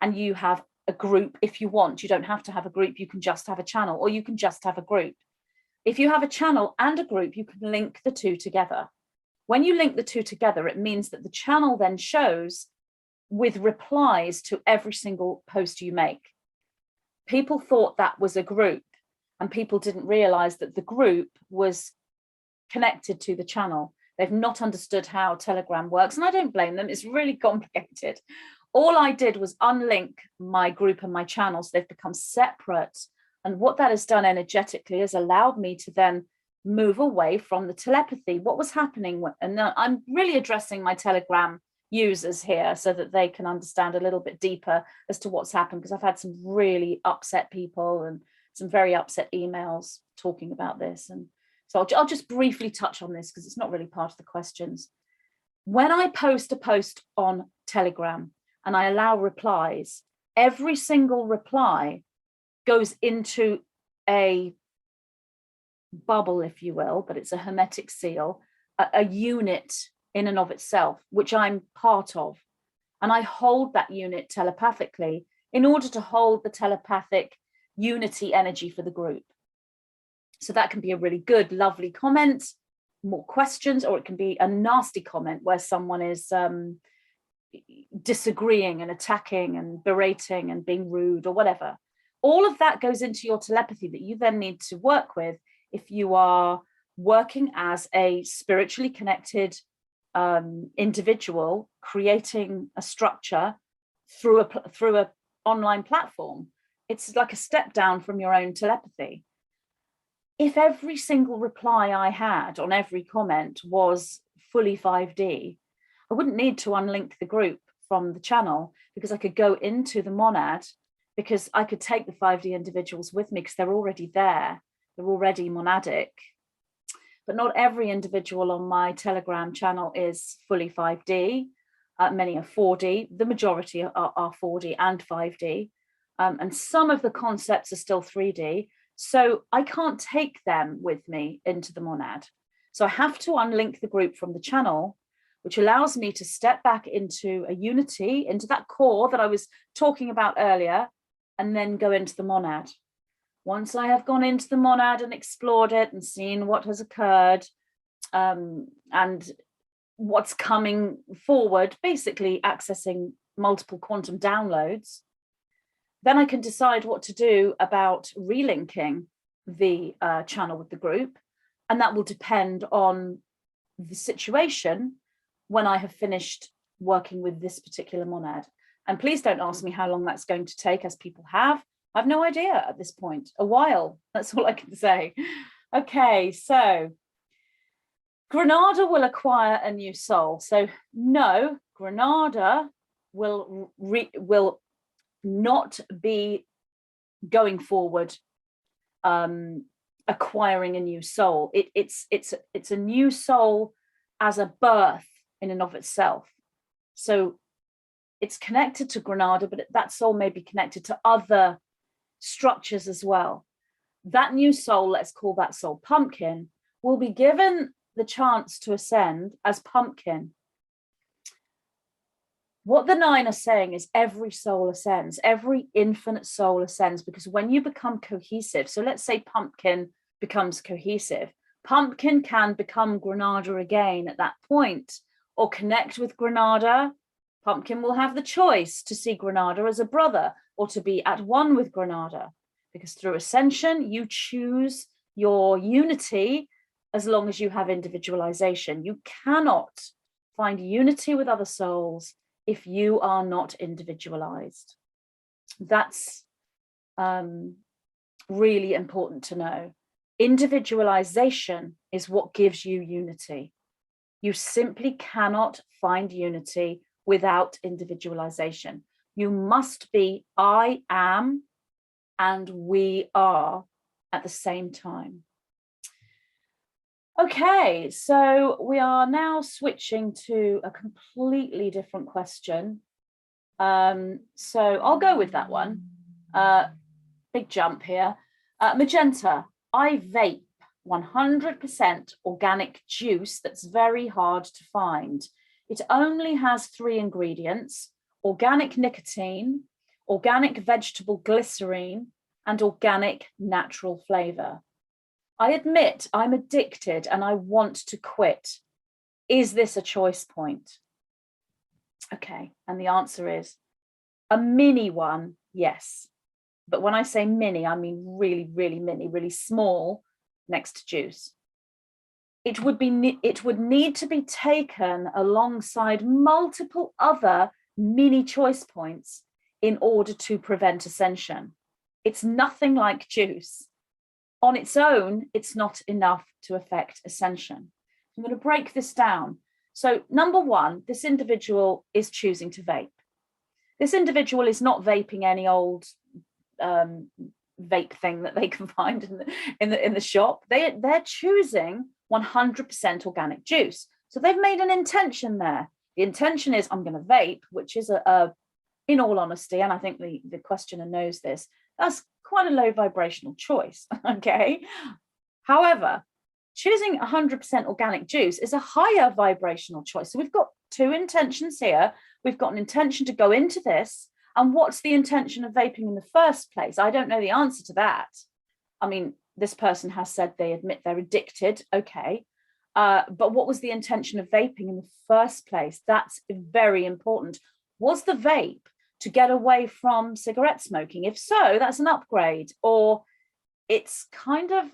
and you have a group if you want. You don't have to have a group, you can just have a channel, or you can just have a group. If you have a channel and a group, you can link the two together. When you link the two together, it means that the channel then shows with replies to every single post you make. People thought that was a group, and people didn't realize that the group was connected to the channel. They've not understood how Telegram works, and I don't blame them. It's really complicated. All I did was unlink my group and my channels. They've become separate. And what that has done energetically has allowed me to then move away from the telepathy. What was happening, and I'm really addressing my Telegram users here so that they can understand a little bit deeper as to what's happened, because I've had some really upset people and some very upset emails talking about this. And so I'll just briefly touch on this because it's not really part of the questions. When I post a post on Telegram and I allow replies, every single reply goes into a bubble, if you will, but it's a hermetic seal, a unit in and of itself, which I'm part of. And I hold that unit telepathically in order to hold the telepathic unity energy for the group. So that can be a really good, lovely comment, more questions, or it can be a nasty comment where someone is disagreeing and attacking and berating and being rude or whatever. All of that goes into your telepathy that you then need to work with if you are working as a spiritually connected individual, creating a structure through a online platform. It's like a step down from your own telepathy. If every single reply I had on every comment was fully 5D, I wouldn't need to unlink the group from the channel, because I could go into the monad, because I could take the 5D individuals with me because they're already there. They're already monadic. But not every individual on my Telegram channel is fully 5D. Many are 4D. The majority are 4D and 5D. And some of the concepts are still 3D. So I can't take them with me into the monad. So I have to unlink the group from the channel, which allows me to step back into a unity, into that core that I was talking about earlier, and then go into the monad. Once I have gone into the monad and explored it and seen what has occurred and what's coming forward, basically accessing multiple quantum downloads, then I can decide what to do about relinking the channel with the group. And that will depend on the situation when I have finished working with this particular monad. And please don't ask me how long that's going to take, as people have. I have no idea at this point. A while, that's all I can say. Okay, so Granada will acquire a new soul. So no, Granada will not be going forward acquiring a new soul. It's a new soul as a birth in and of itself. So it's connected to Granada, but that soul may be connected to other structures as well. That new soul, let's call that soul Pumpkin, will be given the chance to ascend as Pumpkin. What the 9 are saying is every soul ascends, every infinite soul ascends, because when you become cohesive, so let's say Pumpkin becomes cohesive, Pumpkin can become Granada again at that point, or connect with Granada. Pumpkin will have the choice to see Granada as a brother or to be at one with Granada, because through Ascension, you choose your unity as long as you have individualization. You cannot find unity with other souls if you are not individualized. That's really important to know. Individualization is what gives you unity. You simply cannot find unity without individualization. You must be I am and we are at the same time. Okay, so we are now switching to a completely different question. So I'll go with that one. Big jump here. Magenta, I vape 100% organic juice that's very hard to find. It only has 3 ingredients: organic nicotine, organic vegetable glycerine, and organic natural flavor. I admit I'm addicted and I want to quit. Is this a choice point? Okay, and the answer is a mini one, yes. But when I say mini, I mean really, really mini, really small next to juice. It would need to be taken alongside multiple other mini choice points in order to prevent ascension. It's nothing like juice. On its own, it's not enough to affect ascension. I'm going to break this down. So number one, this individual is choosing to vape. This individual is not vaping any old vape thing that they can find in the shop. They're choosing 100% organic juice. So they've made an intention there. The intention is, I'm going to vape, which is in all honesty, and I think the questioner knows this, that's quite a low vibrational choice. Okay. However, choosing 100% organic juice is a higher vibrational choice. So we've got 2 intentions here. We've got an intention to go into this. And what's the intention of vaping in the first place? I don't know the answer to that. I mean, this person has said they admit they're addicted. Okay. But what was the intention of vaping in the first place? That's very important. Was the vape to get away from cigarette smoking? If so, that's an upgrade. Or it's kind of,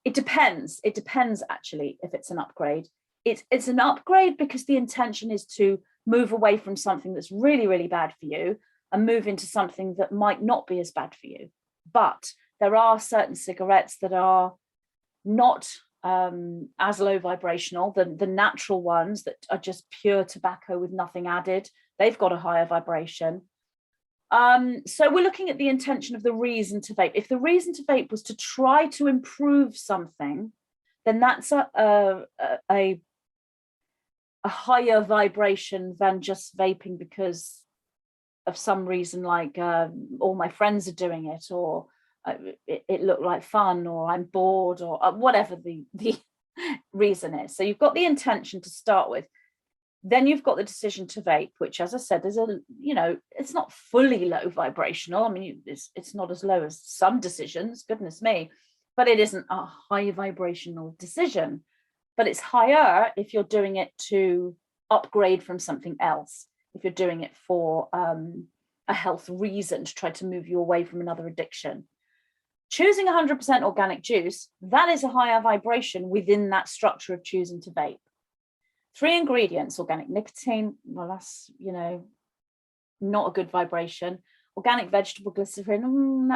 it depends. It depends, actually, if it's an upgrade. It's an upgrade because the intention is to move away from something that's really, really bad for you and move into something that might not be as bad for you. But there are certain cigarettes that are not as low vibrational, the natural ones that are just pure tobacco with nothing added. They've got a higher vibration. So we're looking at the intention of the reason to vape. If the reason to vape was to try to improve something, then that's a higher vibration than just vaping because of some reason, like all my friends are doing it, or it looked like fun, or I'm bored, or whatever the reason is. So you've got the intention to start with. Then you've got the decision to vape, which, as I said, is it's not fully low vibrational. I mean, it's not as low as some decisions, goodness me, but it isn't a high vibrational decision. But it's higher if you're doing it to upgrade from something else, if you're doing it for a health reason, to try to move you away from another addiction. Choosing 100% organic juice, that is a higher vibration within that structure of choosing to vape. 3 ingredients: organic nicotine, well, that's, not a good vibration. Organic vegetable glycerin,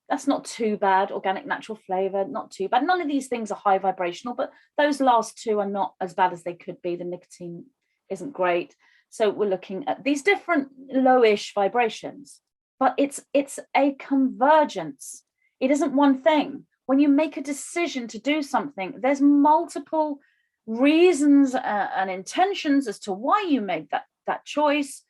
that's not too bad. Organic natural flavor, not too bad. None of these things are high vibrational, but those last 2 are not as bad as they could be. The nicotine isn't great. So we're looking at these different lowish vibrations, but it's a convergence. It isn't one thing. When you make a decision to do something, there's multiple reasons and intentions as to why you made that choice.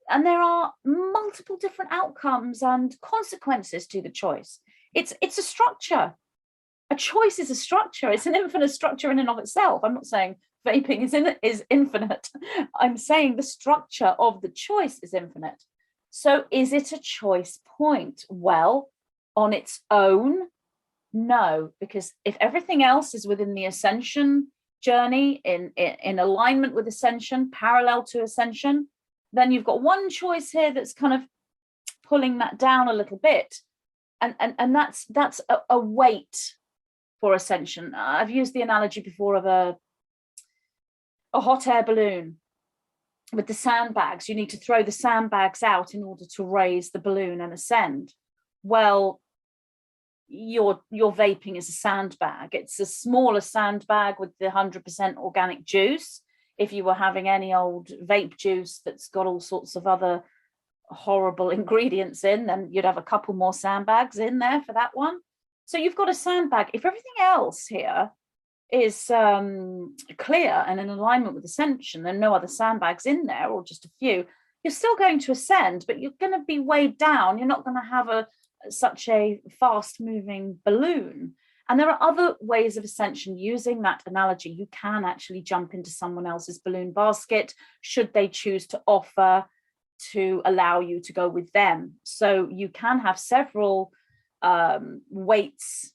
And there are multiple different outcomes and consequences to the choice. It's a structure. A choice is a structure. It's an infinite structure in and of itself. I'm not saying vaping is infinite. I'm saying the structure of the choice is infinite. So is it a choice point? Well, on its own, no, because if everything else is within the ascension journey, in alignment with ascension, parallel to ascension, then you've got one choice here that's kind of pulling that down a little bit. and that's a weight for ascension. I've used the analogy before of a hot air balloon. With the sandbags, you need to throw the sandbags out in order to raise the balloon and ascend. Well, your vaping is a sandbag. It's a smaller sandbag with the 100% organic juice. If you were having any old vape juice that's got all sorts of other horrible ingredients in, then you'd have a couple more sandbags in there for that one. So you've got a sandbag. If everything else here is clear and in alignment with ascension, and no other sandbags in there, or just a few, you're still going to ascend, but you're going to be weighed down. You're not going to have such a fast moving balloon. And there are other ways of ascension using that analogy. You can actually jump into someone else's balloon basket should they choose to offer to allow you to go with them. So you can have several weights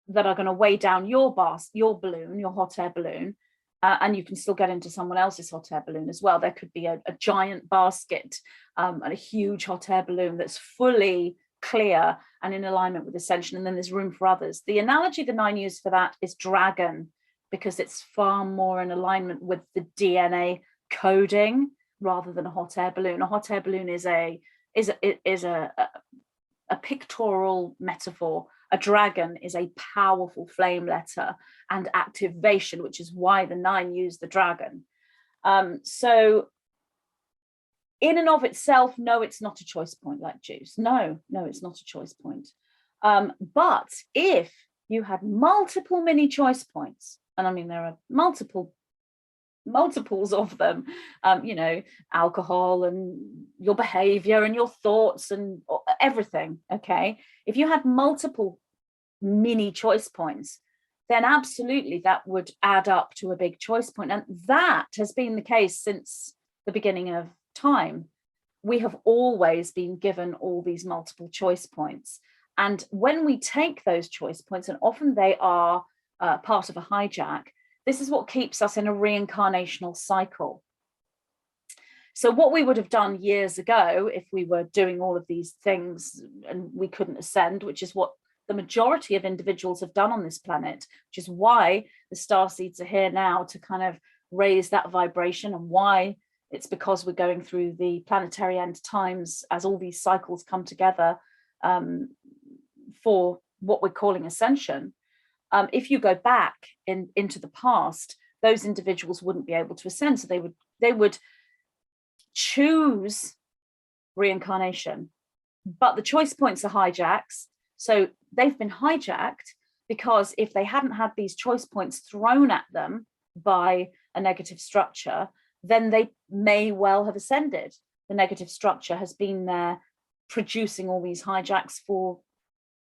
that are going to weigh down your balloon, your hot air balloon, and you can still get into someone else's hot air balloon as well. There could be a giant basket and a huge hot air balloon that's fully clear and in alignment with ascension, and then there's room for others. The analogy that I use for that is dragon, because it's far more in alignment with the DNA coding rather than a hot air balloon. A hot air balloon is a pictorial metaphor. A dragon is a powerful flame letter and activation, which is why the 9 used the dragon. So in and of itself, no, it's not a choice point like juice. No, it's not a choice point. But if you had multiple mini choice points, and I mean, there are multiples of them, alcohol and your behavior and your thoughts and everything. Okay. If you had multiple mini choice points, then absolutely that would add up to a big choice point. And that has been the case since the beginning of time. We have always been given all these multiple choice points. And when we take those choice points, and often they are part of a hijack, this is what keeps us in a reincarnational cycle. So what we would have done years ago, if we were doing all of these things and we couldn't ascend, which is what the majority of individuals have done on this planet, which is why the starseeds are here now to kind of raise that vibration, and why it's because we're going through the planetary end times as all these cycles come together for what we're calling ascension. If you go back into the past, those individuals wouldn't be able to ascend. So they would choose reincarnation, but the choice points are hijacks. So they've been hijacked because if they hadn't had these choice points thrown at them by a negative structure, then they may well have ascended. The negative structure has been there producing all these hijacks for,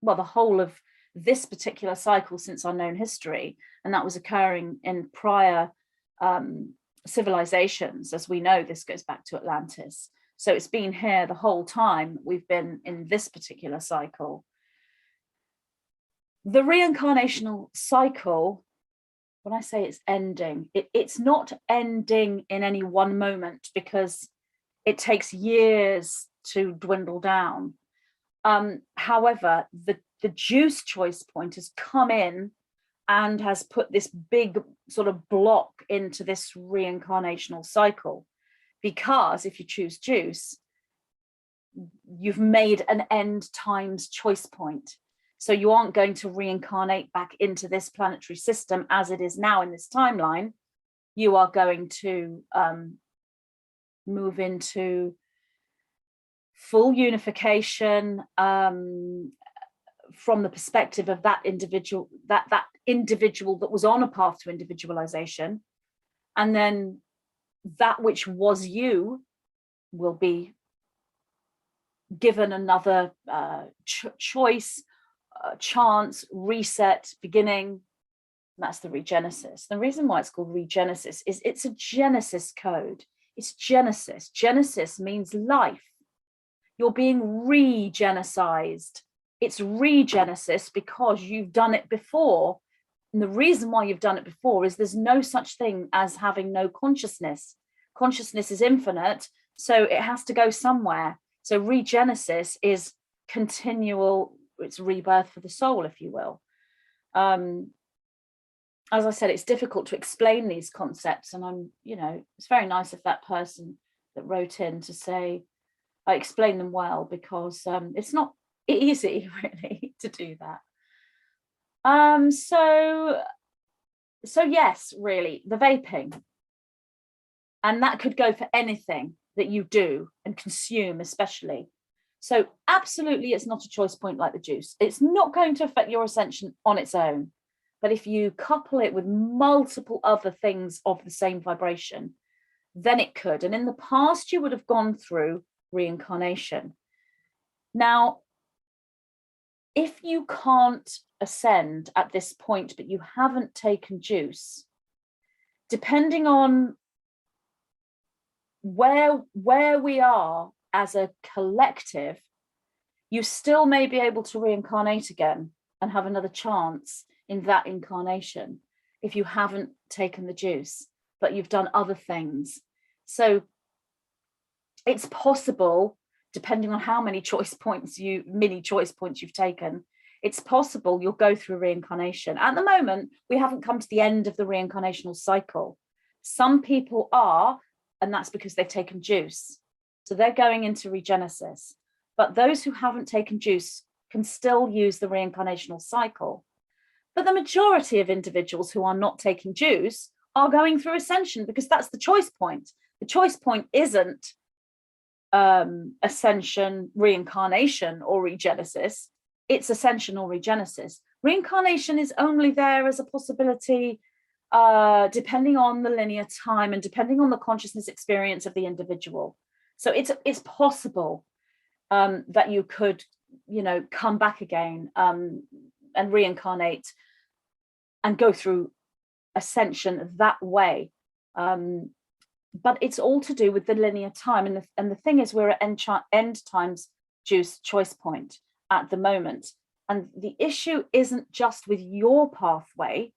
well, the whole of this particular cycle since our known history. And that was occurring in prior civilizations. As we know, this goes back to Atlantis. So it's been here the whole time we've been in this particular cycle. The reincarnational cycle, when I say it's ending, it's not ending in any one moment, because it takes years to dwindle down. However, the juice choice point has come in and has put this big sort of block into this reincarnational cycle, because if you choose juice, you've made an end times choice point. So you aren't going to reincarnate back into this planetary system as it is now in this timeline. You are going to move into full unification from the perspective of that individual, that individual that was on a path to individualization. And then that which was you will be given another choice, chance, reset, beginning. That's the regenesis. The reason why it's called regenesis is it's a Genesis code. It's Genesis. Genesis means life. You're being regenesized. It's regenesis because you've done it before. And the reason why you've done it before is there's no such thing as having no consciousness. Consciousness is infinite, so it has to go somewhere. So regenesis is continual it's rebirth for the soul, if you will. As I said, it's difficult to explain these concepts, and it's very nice of that person that wrote in to say I explain them well, because it's not easy really to do that. So yes, really, the vaping, and that could go for anything that you do and consume, especially. So absolutely, it's not a choice point like the juice. It's not going to affect your ascension on its own. But if you couple it with multiple other things of the same vibration, then it could. And in the past, you would have gone through reincarnation. Now, if you can't ascend at this point, but you haven't taken juice, depending on where we are as a collective, you still may be able to reincarnate again and have another chance in that incarnation if you haven't taken the juice, but you've done other things. So it's possible, depending on how many mini choice points you've taken, it's possible you'll go through reincarnation. At the moment, we haven't come to the end of the reincarnational cycle. Some people are, and that's because they've taken juice. So they're going into regenesis. But those who haven't taken juice can still use the reincarnational cycle. But the majority of individuals who are not taking juice are going through ascension, because that's the choice point. The choice point isn't ascension, reincarnation, or regenesis. It's ascension or regenesis. Reincarnation is only there as a possibility depending on the linear time and depending on the consciousness experience of the individual. So it's possible that you could, come back again and reincarnate and go through ascension that way. But it's all to do with the linear time. And the thing is, we're at end times juice choice point at the moment. And the issue isn't just with your pathway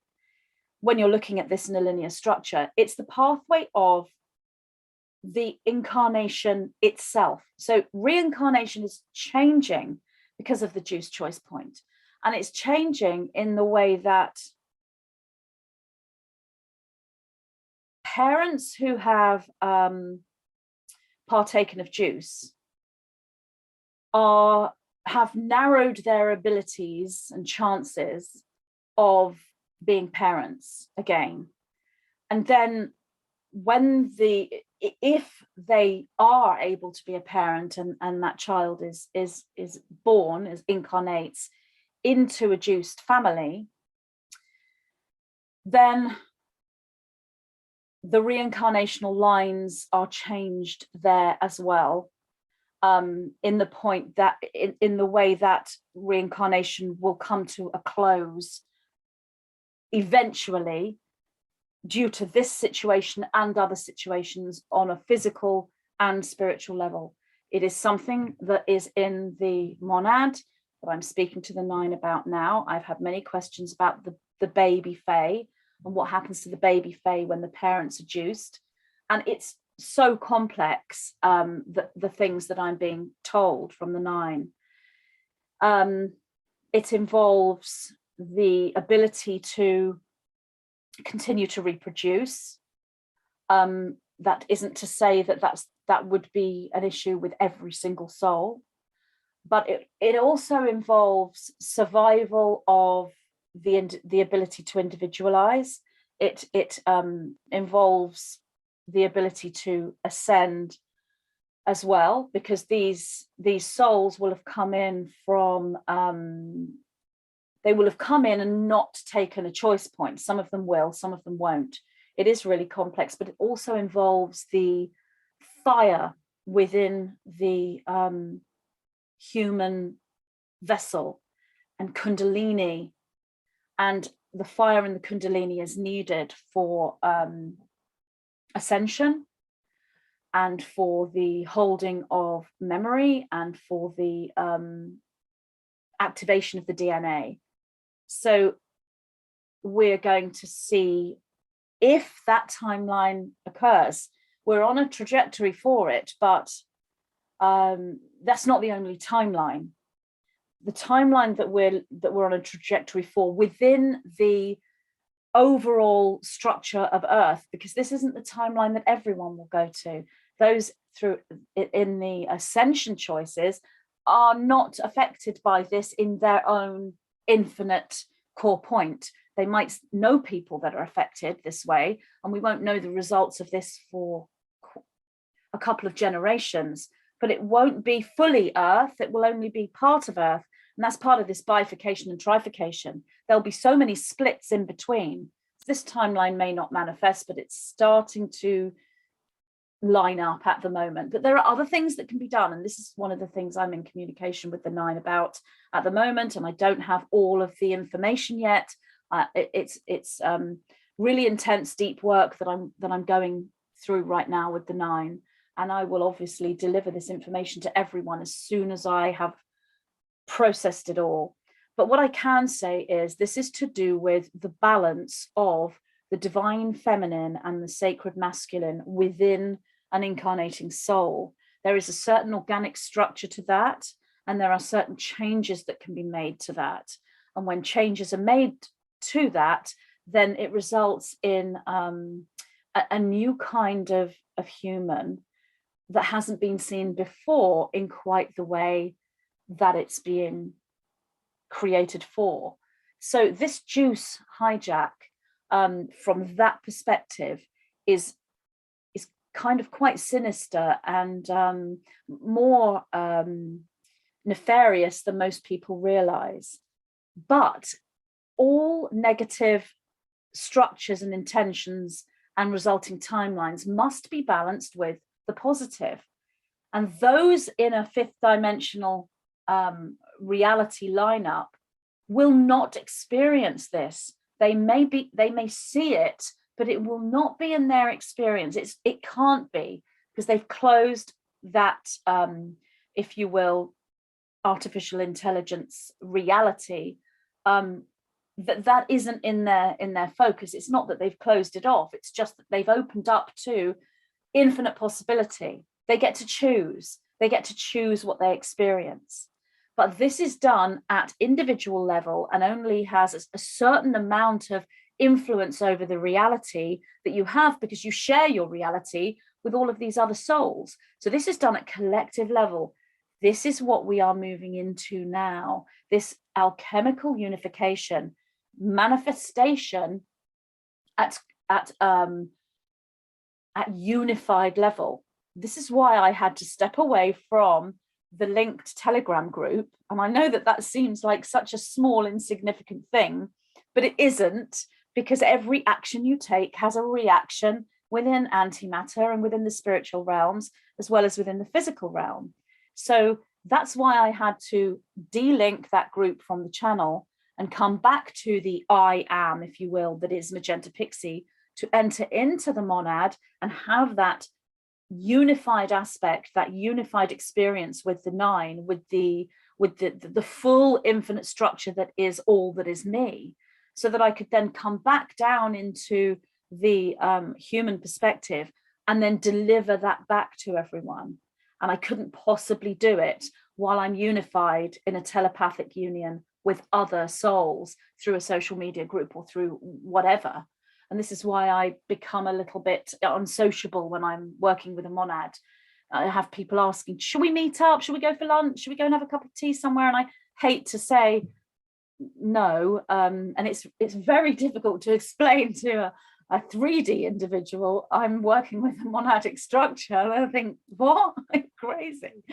when you're looking at this in a linear structure. It's the pathway of the incarnation itself. So reincarnation is changing because of the juice choice point. And it's changing in the way that parents who have partaken of juice have narrowed their abilities and chances of being parents again. And then if they are able to be a parent and that child is born, incarnates into a juiced family, then the reincarnational lines are changed there as well, in the way that reincarnation will come to a close eventually, due to this situation and other situations on a physical and spiritual level. It is something that is in the monad that I'm speaking to the 9 about now. I've had many questions about the baby fae and what happens to the baby fae when the parents are juiced. And it's so complex, the things that I'm being told from the 9. It involves the ability to continue to reproduce. That isn't to say that would be an issue with every single soul, but it also involves survival of the ability to individualize. It involves the ability to ascend as well, because these souls will have come in from they will have come in and not taken a choice point. Some of them will, some of them won't. It is really complex, but it also involves the fire within the human vessel and Kundalini. And the fire in the Kundalini is needed for ascension and for the holding of memory and for the activation of the DNA. So we're going to see if that timeline occurs. We're on a trajectory for it, but that's not the only timeline. timeline that we're on a trajectory for within the overall structure of Earth, because this isn't the timeline that everyone will go to. Those through in the Ascension choices are not affected by this in their own infinite core point. They might know people that are affected this way, and we won't know the results of this for a couple of generations, but it won't be fully Earth. It will only be part of Earth. And that's part of this bifurcation and trifurcation. There'll be so many splits in between. This timeline may not manifest, but it's starting to line up at the moment. But there are other things that can be done. And this is one of the things I'm in communication with the Nine about at the moment. And I don't have all of the information yet. It's really intense, deep work that I'm going through right now with the Nine. And I will obviously deliver this information to everyone as soon as I have processed it all. But what I can say is this is to do with the balance of the divine feminine and the sacred masculine within an incarnating soul. There is a certain organic structure to that, and there are certain changes that can be made to that. And when changes are made to that, then it results in a new kind of human that hasn't been seen before in quite the way that it's being created for. So this juice hijack, from that perspective, is kind of quite sinister and more nefarious than most people realize. But all negative structures and intentions and resulting timelines must be balanced with the positive. And those in a fifth dimensional reality lineup will not experience this. They may see it, but it will not be in their experience. It can't be, because they've closed that, if you will, artificial intelligence reality. That isn't in their focus. It's not that they've closed it off. It's just that they've opened up to infinite possibility. They get to choose. They get to choose what they experience. But this is done at individual level and only has a certain amount of influence over the reality that you have, because you share your reality with all of these other souls. So this is done at collective level. This is what we are moving into now, this alchemical unification, manifestation at unified level. This is why I had to step away from the linked Telegram group. And I know that seems like such a small, insignificant thing, but it isn't, because every action you take has a reaction within antimatter and within the spiritual realms, as well as within the physical realm. So that's why I had to de-link that group from the channel and come back to the I am, if you will, that is Magenta Pixie, to enter into the monad and have that unified aspect, that unified experience with the Nine, with the full infinite structure that is all that is me, so that I could then come back down into the human perspective and then deliver that back to everyone. And I couldn't possibly do it while I'm unified in a telepathic union with other souls through a social media group or through whatever. And this is why I become a little bit unsociable when I'm working with a monad. I have people asking, should we meet up? Should we go for lunch? Should we go and have a cup of tea somewhere? And I hate to say no. And it's very difficult to explain to a 3D individual I'm working with a monadic structure. And I think, what? I'm crazy.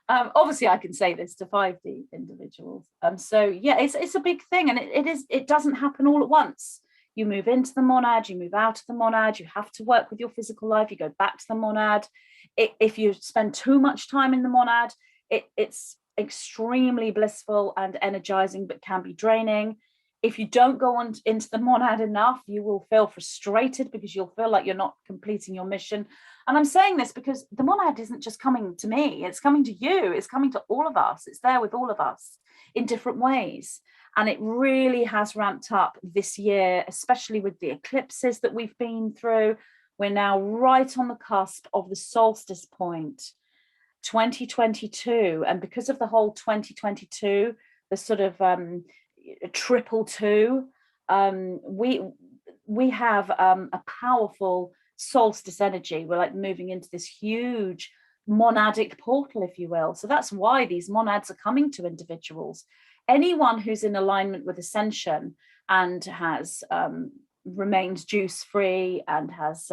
Obviously, I can say this to 5D individuals. So yeah, it's a big thing, and it doesn't happen all at once. You move into the monad, you move out of the monad, you have to work with your physical life, you go back to the monad. If you spend too much time in the monad, it's extremely blissful and energizing, but can be draining. If you don't go on into the monad enough, you will feel frustrated because you'll feel like you're not completing your mission. And I'm saying this because the monad isn't just coming to me, it's coming to you, it's coming to all of us, it's there with all of us in different ways. And it really has ramped up this year, especially with the eclipses that we've been through. We're now right on the cusp of the solstice point, 2022. And because of the whole 2022, sort of triple two. We have a powerful solstice energy. We're like moving into this huge monadic portal, if you will. So that's why these monads are coming to individuals. Anyone who's in alignment with Ascension and has remained juice-free and has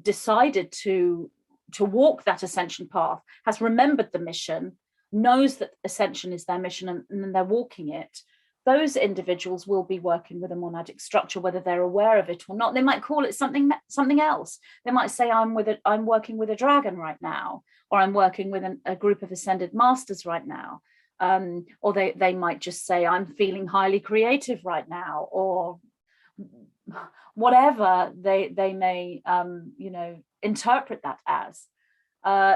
decided to walk that Ascension path, has remembered the mission, knows that Ascension is their mission, and they're walking it. Those individuals will be working with a monadic structure, whether they're aware of it or not. They might call it something else. They might say, I'm working with a dragon right now, or I'm working with a group of ascended masters right now. Or they might just say, I'm feeling highly creative right now, or whatever they may interpret that as.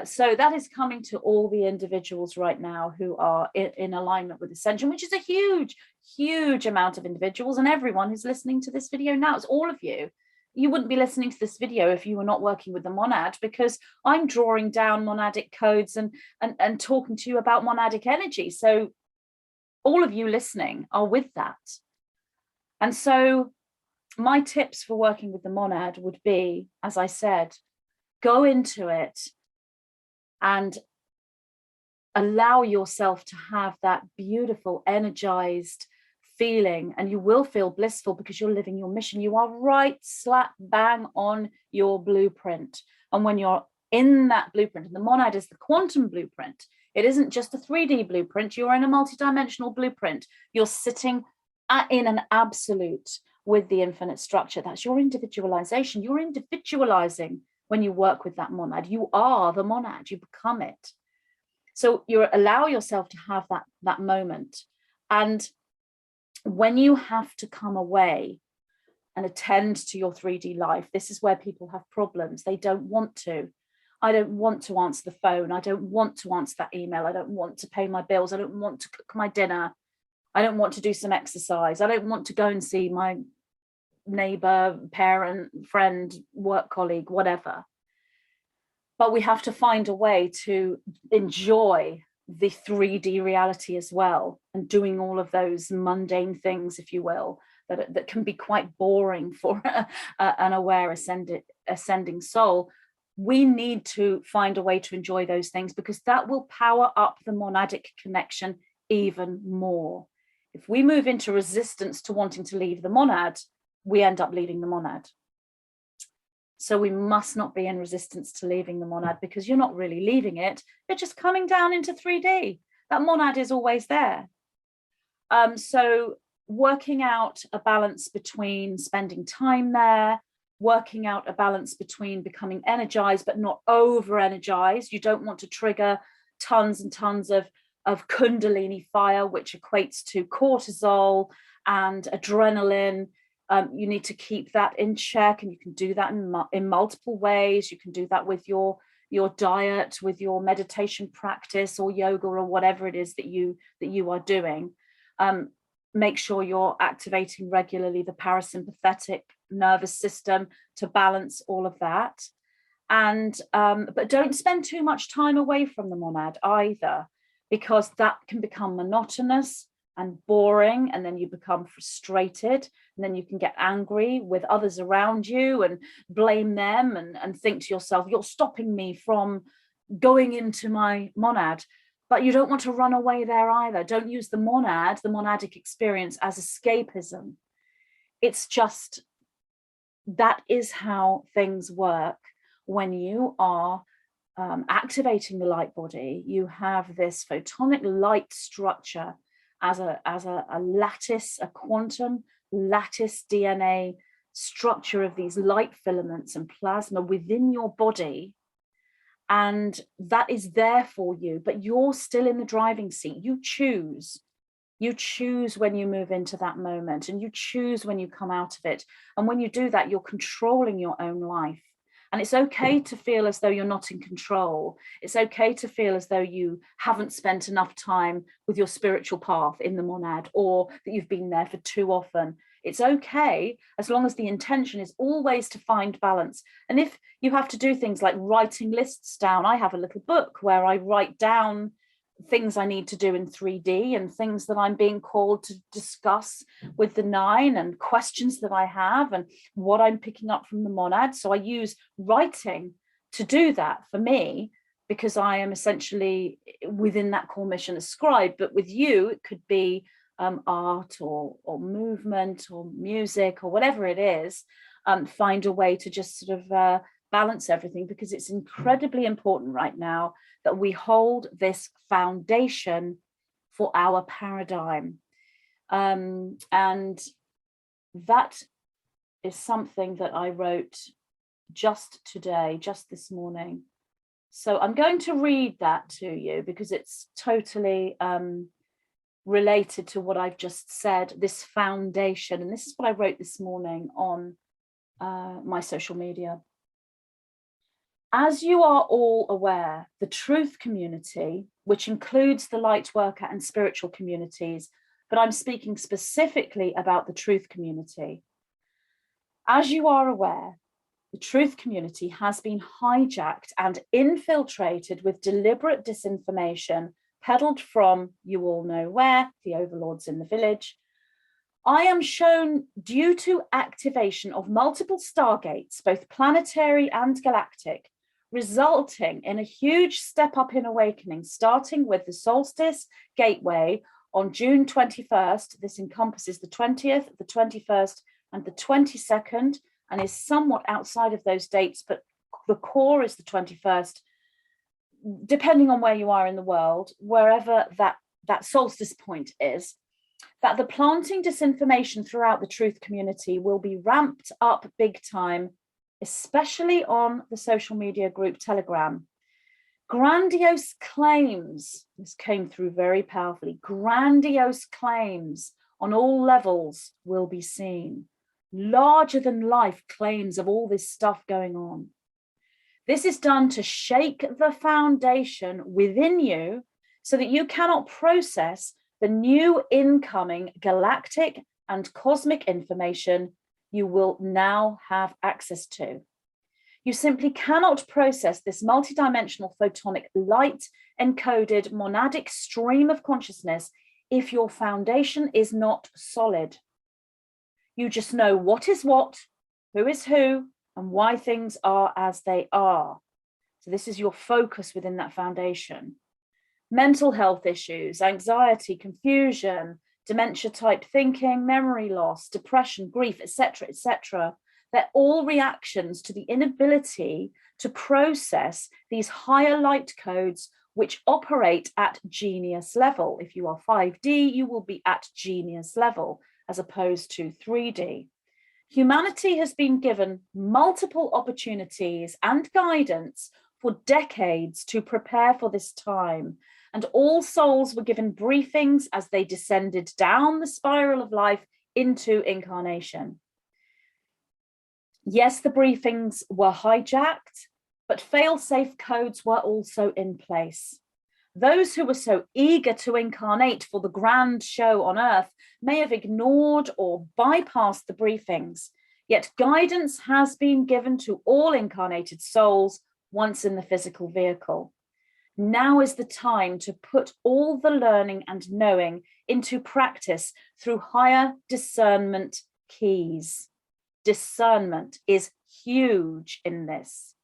So that is coming to all the individuals right now who are in alignment with Ascension, which is a huge amount of individuals, and everyone who's listening to this video now. It's all of you. You wouldn't be listening to this video if you were not working with the monad, because I'm drawing down monadic codes and talking to you about monadic energy. So all of you listening are with that. And so my tips for working with the monad would be, as I said, go into it and allow yourself to have that beautiful, energized feeling, and you will feel blissful because you're living your mission. You are right slap bang on your blueprint. And when you're in that blueprint, and the monad is the quantum blueprint, it isn't just a 3D blueprint, you're in a multidimensional blueprint. You're sitting in an absolute with the infinite structure. That's your individualization. You're individualizing when you work with that monad. You are the monad, you become it. So you allow yourself to have that moment. And when you have to come away and attend to your 3D life, this is where people have problems. They don't want to. I don't want to answer the phone. I don't want to answer that email. I don't want to pay my bills. I don't want to cook my dinner. I don't want to do some exercise. I don't want to go and see my neighbor, parent, friend, work colleague, whatever. But we have to find a way to enjoy the 3D reality as well, and doing all of those mundane things, if you will, that can be quite boring for an aware ascending soul. We need to find a way to enjoy those things, because that will power up the monadic connection even more. If we move into resistance to wanting to leave the monad, we end up leaving the monad. So we must not be in resistance to leaving the monad, because you're not really leaving it. You're just coming down into 3D. That monad is always there. So working out a balance between spending time there, working out a balance between becoming energized, but not over energized. You don't want to trigger tons and tons of Kundalini fire, which equates to cortisol and adrenaline. You need to keep that in check, and you can do that in multiple ways. You can do that with your diet, with your meditation practice, or yoga, or whatever it is that you are doing. Make sure you're activating regularly the parasympathetic nervous system to balance all of that. And but don't spend too much time away from the monad either, because that can become monotonous and boring, and then you become frustrated, and then you can get angry with others around you and blame them and think to yourself, you're stopping me from going into my monad. But you don't want to run away there either. Don't use the monad, the monadic experience, as escapism. It's just, that is how things work when you are activating the light body. You have this photonic light structure as a lattice, a quantum lattice DNA structure of these light filaments and plasma within your body. And that is there for you, but you're still in the driving seat. You choose when you move into that moment, and you choose when you come out of it. And when you do that, you're controlling your own life. And it's okay to feel as though you're not in control. It's okay to feel as though you haven't spent enough time with your spiritual path in the monad, or that you've been there for too often. It's okay, as long as the intention is always to find balance. And if you have to do things like writing lists down, I have a little book where I write down things I need to do in 3D and things that I'm being called to discuss with the nine and questions that I have and what I'm picking up from the monad. So I use writing to do that for me, because I am essentially within that core mission as scribe. But with you, it could be art or movement or music or whatever it is. Find a way to just sort of balance everything, because it's incredibly important right now that we hold this foundation for our paradigm. And that is something that I wrote just today, just this morning. So I'm going to read that to you because it's totally related to what I've just said, this foundation. And this is what I wrote this morning on my social media. As you are all aware, the truth community, which includes the light worker and spiritual communities, but I'm speaking specifically about the truth community. As you are aware, the truth community has been hijacked and infiltrated with deliberate disinformation peddled from you all know where, the overlords in the village. I am shown, due to activation of multiple stargates, both planetary and galactic, resulting in a huge step up in awakening, starting with the Solstice gateway on June 21st. This encompasses the 20th, the 21st, and the 22nd, and is somewhat outside of those dates, but the core is the 21st, depending on where you are in the world, wherever that solstice point is, that the planting disinformation throughout the truth community will be ramped up big time, especially on the social media group Telegram. Grandiose claims, this came through very powerfully, grandiose claims on all levels will be seen. Larger than life claims of all this stuff going on. This is done to shake the foundation within you so that you cannot process the new incoming galactic and cosmic information you will now have access to. You simply cannot process this multidimensional photonic light encoded monadic stream of consciousness if your foundation is not solid. You just know what is what, who is who, and why things are as they are. So this is your focus within that foundation. Mental health issues, anxiety, confusion, dementia type thinking, memory loss, depression, grief, etc., etc. They're all reactions to the inability to process these higher light codes which operate at genius level. If you are 5D, you will be at genius level as opposed to 3D. Humanity has been given multiple opportunities and guidance for decades to prepare for this time. And all souls were given briefings as they descended down the spiral of life into incarnation. Yes, the briefings were hijacked, but fail-safe codes were also in place. Those who were so eager to incarnate for the grand show on Earth may have ignored or bypassed the briefings, yet guidance has been given to all incarnated souls once in the physical vehicle. Now is the time to put all the learning and knowing into practice through higher discernment keys. Discernment is huge in this.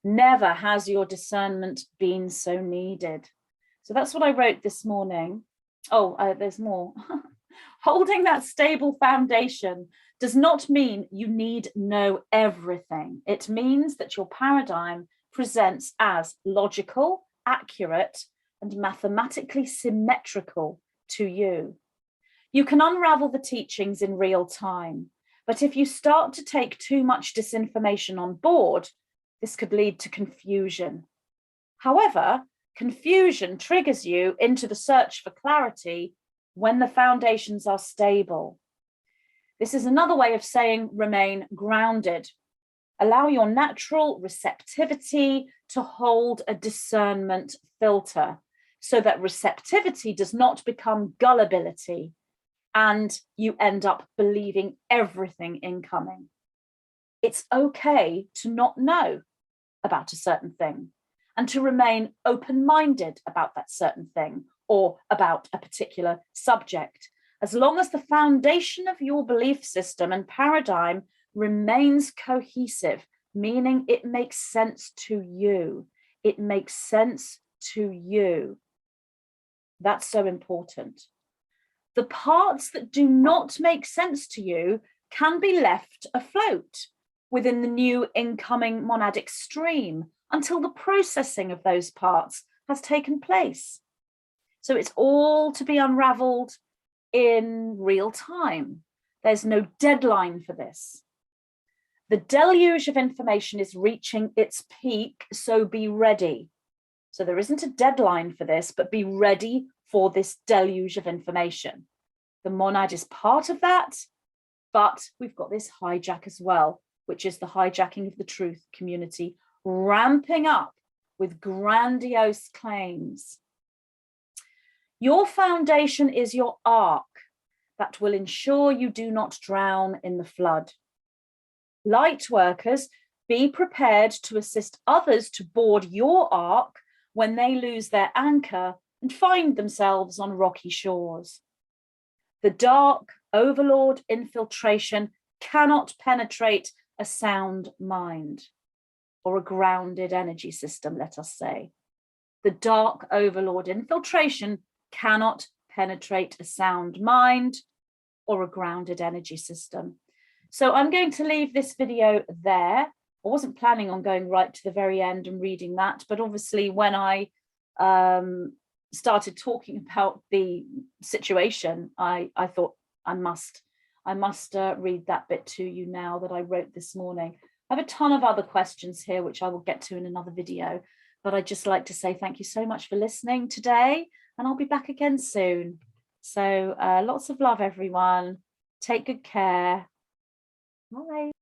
Never has your discernment been so needed. So that's what I wrote this morning. Oh, there's more. Holding that stable foundation does not mean you need know everything. It means that your paradigm presents as logical, accurate, and mathematically symmetrical to you. You can unravel the teachings in real time, but if you start to take too much disinformation on board, this could lead to confusion. However, confusion triggers you into the search for clarity when the foundations are stable. This is another way of saying remain grounded. Allow your natural receptivity to hold a discernment filter so that receptivity does not become gullibility and you end up believing everything incoming. It's okay to not know about a certain thing, and to remain open-minded about that certain thing or about a particular subject, as long as the foundation of your belief system and paradigm remains cohesive, meaning it makes sense to you. It makes sense to you. That's so important. The parts that do not make sense to you can be left afloat within the new incoming monadic stream until the processing of those parts has taken place. So it's all to be unraveled in real time. There's no deadline for this. The deluge of information is reaching its peak, so be ready. So there isn't a deadline for this, but be ready for this deluge of information. The monad is part of that, but we've got this hijack as well, which is the hijacking of the truth community, ramping up with grandiose claims. Your foundation is your ark that will ensure you do not drown in the flood. Light workers, be prepared to assist others to board your ark when they lose their anchor and find themselves on rocky shores. The dark overlord infiltration cannot penetrate a sound mind, or a grounded energy system, let us say. The dark overlord infiltration cannot penetrate a sound mind or a grounded energy system. So I'm going to leave this video there. I wasn't planning on going right to the very end and reading that, but obviously when I started talking about the situation, I thought I must read that bit to you now that I wrote this morning. I have a ton of other questions here, which I will get to in another video, but I'd just like to say thank you so much for listening today, and I'll be back again soon. So lots of love, everyone. Take good care. Bye.